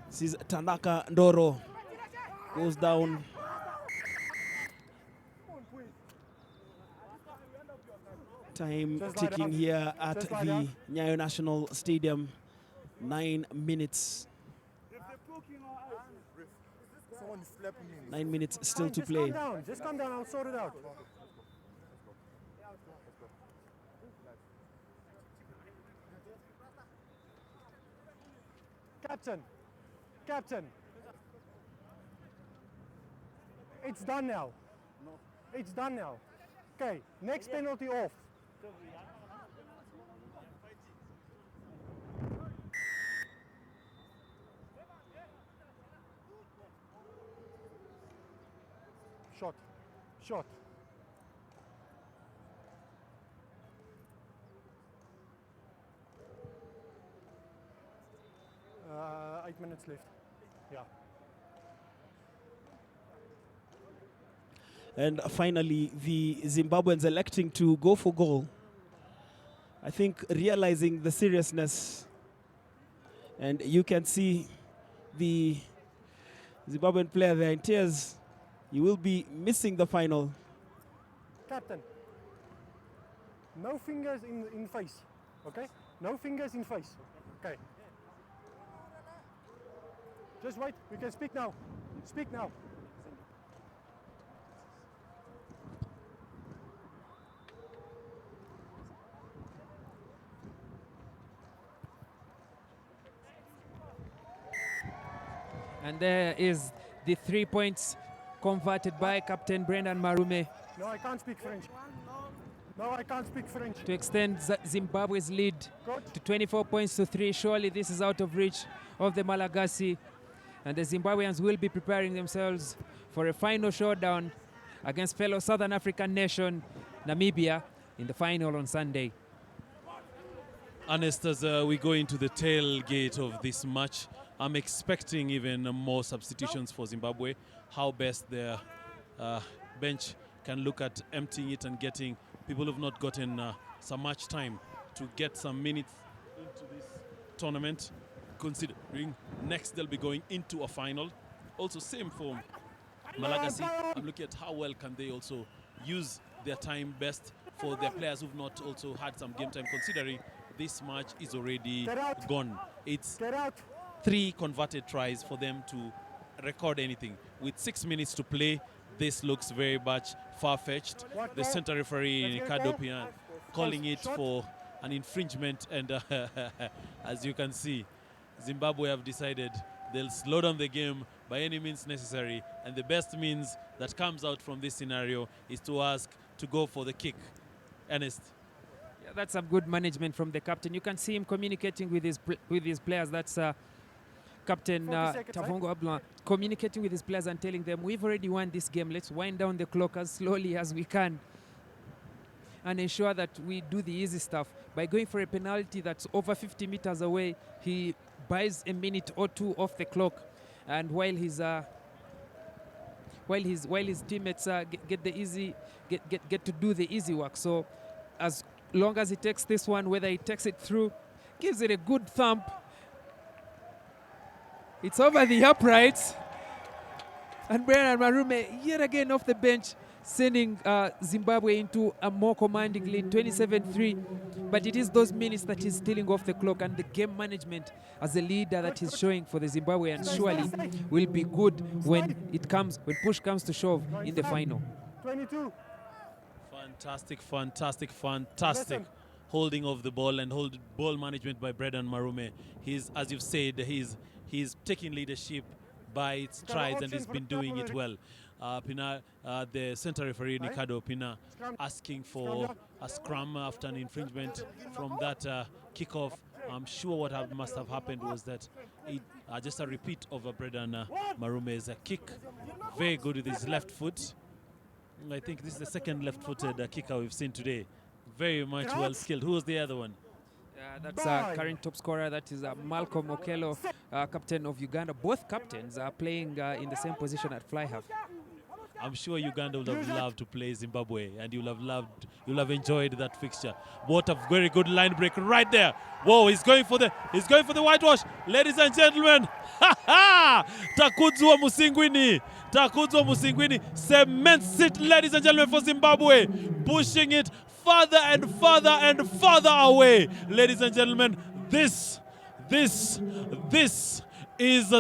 This is Tanaka Ndoro. Goes down. Time ticking here at the Nyayo National Stadium. 9 minutes. 9 minutes still to play. Just calm down, I'll sort it out. Captain. It's done now. It's done now. Okay, next penalty off. Shot. 8 minutes left. Yeah. And finally, the Zimbabweans electing to go for goal. I think realizing the seriousness, and you can see the Zimbabwean player there in tears. He will be missing the final. Captain, no fingers in face, okay? No fingers in face, okay? Just wait, we can speak now. Speak now. And there is the 3 points converted by Captain Brendan Marume. No, I can't speak French. No, I can't speak French. To extend Zimbabwe's lead to 24 points to 3. Surely this is out of reach of the Malagasy. And the Zimbabweans will be preparing themselves for a final showdown against fellow Southern African nation, Namibia, in the final on Sunday. Ernest, as we go into the tailgate of this match, I'm expecting even more substitutions for Zimbabwe. How best their bench can look at emptying it and getting people who've not gotten so much time to get some minutes into this tournament, considering next they'll be going into a final. Also same for Malagasy. I'm looking at how well can they also use their time best for their players who've not also had some game time, considering this match is already gone. It's 3 converted tries for them to record anything. With 6 minutes to play, this looks very much far-fetched. The center referee, Kadopian, calling it for an infringement, and as you can see, Zimbabwe have decided they'll slow down the game by any means necessary, and the best means that comes out from this scenario is to ask to go for the kick. Ernest. Yeah, that's some good management from the captain. You can see him communicating with his players. That's Captain Tavongo Ablan communicating with his players and telling them, we've already won this game. Let's wind down the clock as slowly as we can and ensure that we do the easy stuff. By going for a penalty that's over 50 meters away, he buys a minute or two off the clock. And while he's while his teammates get to do the easy work. So as long as he takes this one, whether he takes it through, gives it a good thump. It's over the uprights. And Brennan Marume yet again off the bench, sending Zimbabwe into a more commanding lead, 27-3. But it is those minutes that he's stealing off the clock, and the game management as a leader that he's showing for the Zimbabweans surely will be good when push comes to shove in the final. 22. Fantastic holding of the ball and ball management by Brennan Marume. He's, as you've said, he's taking leadership by its strides, and he's been doing it well. Pina, the center referee Ricardo Pina asking for a scrum after an infringement from that kickoff. I'm sure what must have happened was that just a repeat of Brennan Marume's kick. Very good with his left foot. I think this is the second left-footed kicker we've seen today. Very much well skilled. Who was the other one? That's current top scorer. That is Malcolm Okello, captain of Uganda. Both captains are playing in the same position at fly half. I'm sure Uganda would have loved to play Zimbabwe, and you'll have enjoyed that fixture. What a very good line break right there. Whoa, he's going for the whitewash. Ladies and gentlemen, Takudzwa Musingwini cements it, ladies and gentlemen, for Zimbabwe, pushing it further and further and further away. Ladies and gentlemen, this is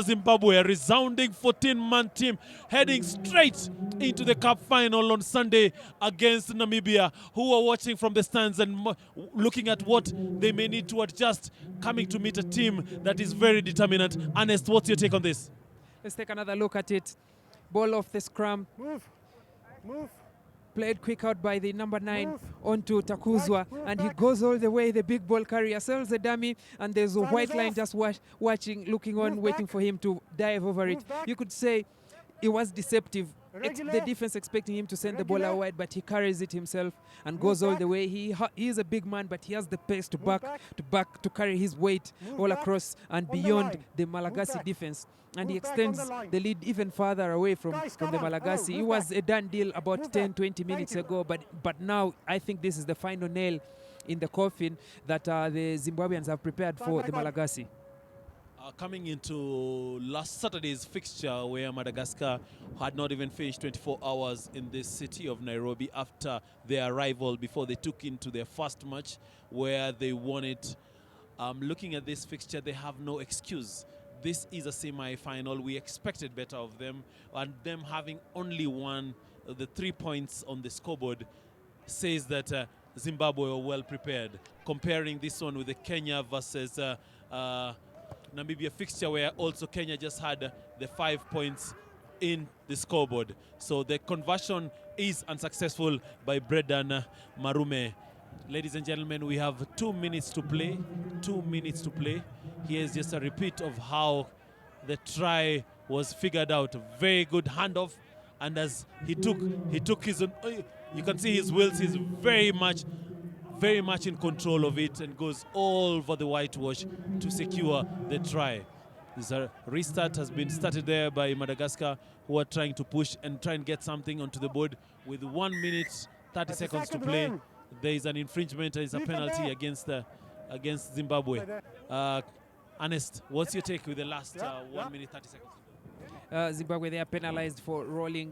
Zimbabwe, a resounding 14-man team heading straight into the cup final on Sunday against Namibia, who are watching from the stands and looking at what they may need to adjust, coming to meet a team that is very determinant. Ernest, what's your take on this? Let's take another look at it. Ball off the scrum. Move. Played quick out by the number 9 onto Takuzwa, and he goes all the way. The big ball carrier sells the dummy, and there's a white line just watching, looking on, waiting for him to dive over it. You could say it was deceptive. The defense expecting him to send the ball out wide, but he carries it himself and goes all the way. He is a big man, but he has the pace to carry his weight all across and beyond the Malagasy defense. And he extends the lead even further away from the Malagasy. It was a done deal about 10-20 minutes ago, but now I think this is the final nail in the coffin that the Zimbabweans have prepared for the Malagasy. Coming into last Saturday's fixture, where Madagascar had not even finished 24 hours in this city of Nairobi after their arrival, before they took into their first match where they won it. Looking at this fixture, they have no excuse. This is a semi-final. We expected better of them, and them having only won the 3 points on the scoreboard says that Zimbabwe were well prepared. Comparing this one with the Kenya versus Namibia fixture, where also Kenya just had the 5 points in the scoreboard. So the conversion is unsuccessful by Brennan Marume. Ladies and gentlemen, we have 2 minutes to play. 2 minutes to play. Here's just a repeat of how the try was figured out. Very good handoff, and as he took his own, you can see his wheels. He's very much in control of it, and goes all over the whitewash to secure the try. This restart has been started there by Madagascar, who are trying to push and try and get something onto the board with 1 minute 30 seconds to play. There is an infringement. There is a penalty against Zimbabwe. Ernest, what's your take with the last 1 minute 30 seconds? Zimbabwe, they are penalized for rolling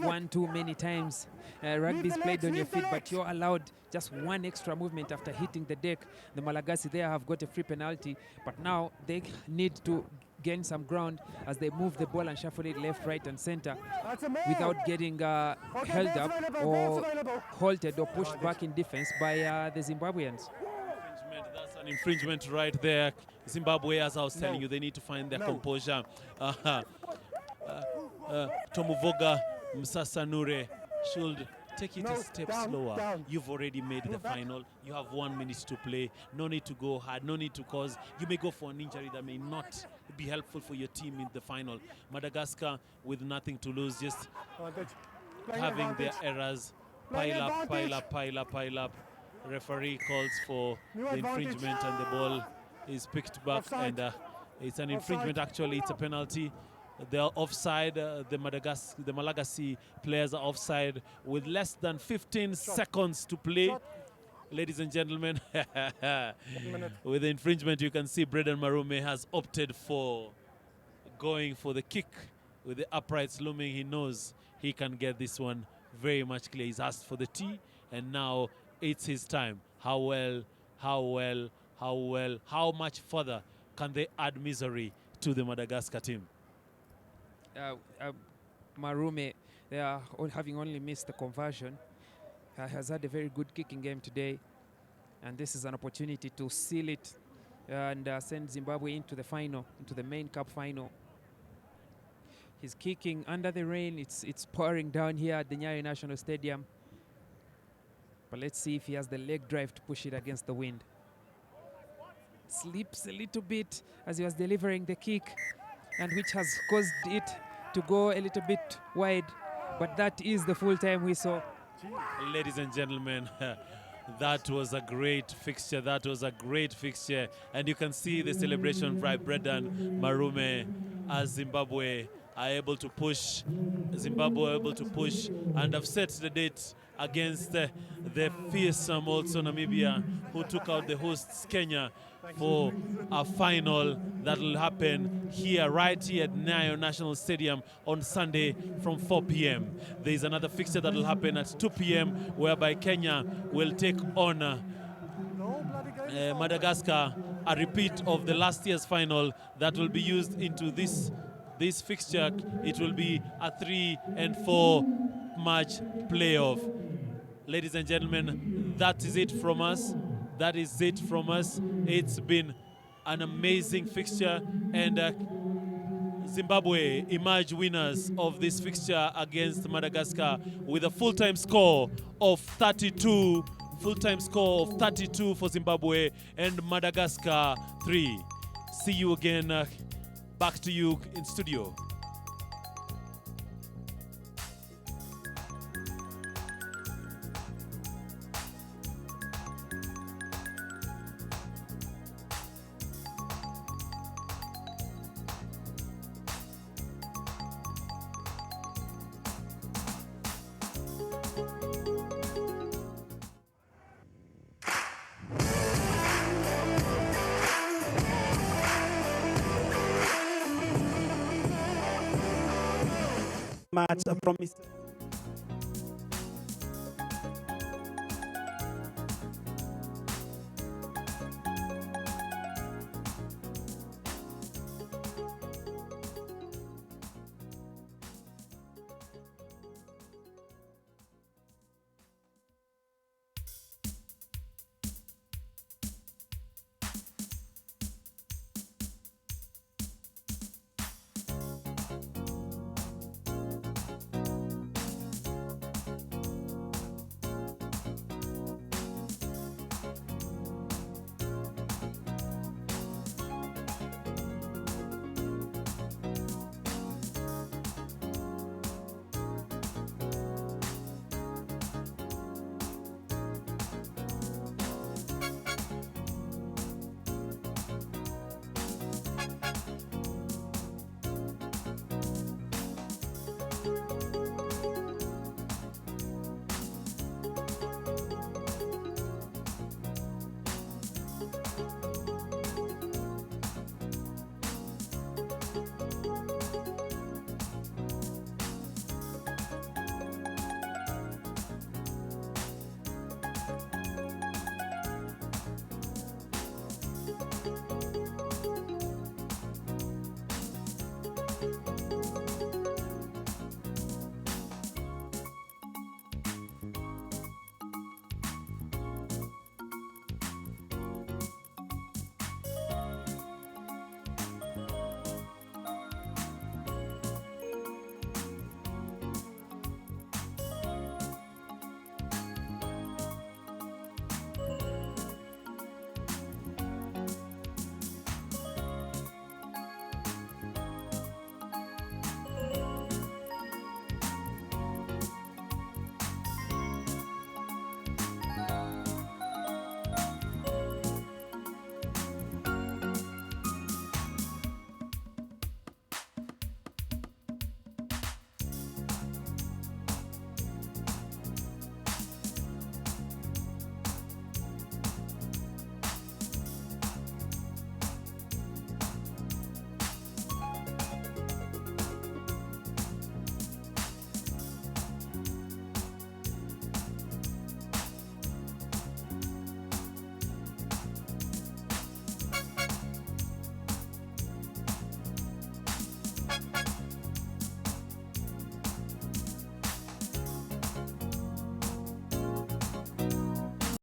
one too many times. Rugby is played on your feet, but you're allowed just one extra movement after hitting the deck. The Malagasy there have got a free penalty, but now they need to gain some ground as they move the ball and shuffle it left, right, and center without getting held up or halted or pushed back in defense by the Zimbabweans. That's an infringement right there. Zimbabwe, as I was telling you, they need to find their composure. Tomuvoga Msasanure should take it a step slower. You've already made the final. You have 1 minute to play. No need to go hard. No need to cause. You may go for an injury that may not be helpful for your team in the final. Madagascar, with nothing to lose, just having their errors pile up. Referee calls for the infringement, and the ball is picked back, and it's an infringement. Actually, it's a penalty. They are offside. The Malagasy players are offside with less than 15 seconds to play. Ladies and gentlemen, with the infringement, you can see Braden Marume has opted for going for the kick with the uprights looming. He knows he can get this one very much clear. He's asked for the tee, and now it's his time. How well, how well, how well, how much further can they add misery to the Madagascar team? Marume, they are having only missed the conversion. Has had a very good kicking game today, and this is an opportunity to seal it and send Zimbabwe into the final, into the main cup final. He's kicking under the rain. It's pouring down here at the Nyayo National Stadium. But let's see if he has the leg drive to push it against the wind. Slips a little bit as he was delivering the kick, and which has caused it to go a little bit wide. But that is the full-time whistle. Ladies and gentlemen, that was a great fixture. That was a great fixture. And you can see the celebration by Braden Marume as Zimbabwe are able to push. Zimbabwe are able to push and have set the date against the fearsome also Namibia, who took out the hosts Kenya for a final that will happen here, right here at Nyayo National Stadium on Sunday from 4 p.m. There is another fixture that will happen at 2 p.m. whereby Kenya will take on Madagascar, a repeat of the last year's final that will be used into this fixture. It will be a 3 and 4 match playoff. Ladies and gentlemen, that is it from us. That is it from us. It's been an amazing fixture, and Zimbabwe emerge winners of this fixture against Madagascar with a full-time score of 32. Full-time score of 32 for Zimbabwe and Madagascar 3. See you again. Back to you in studio. Match from Mr.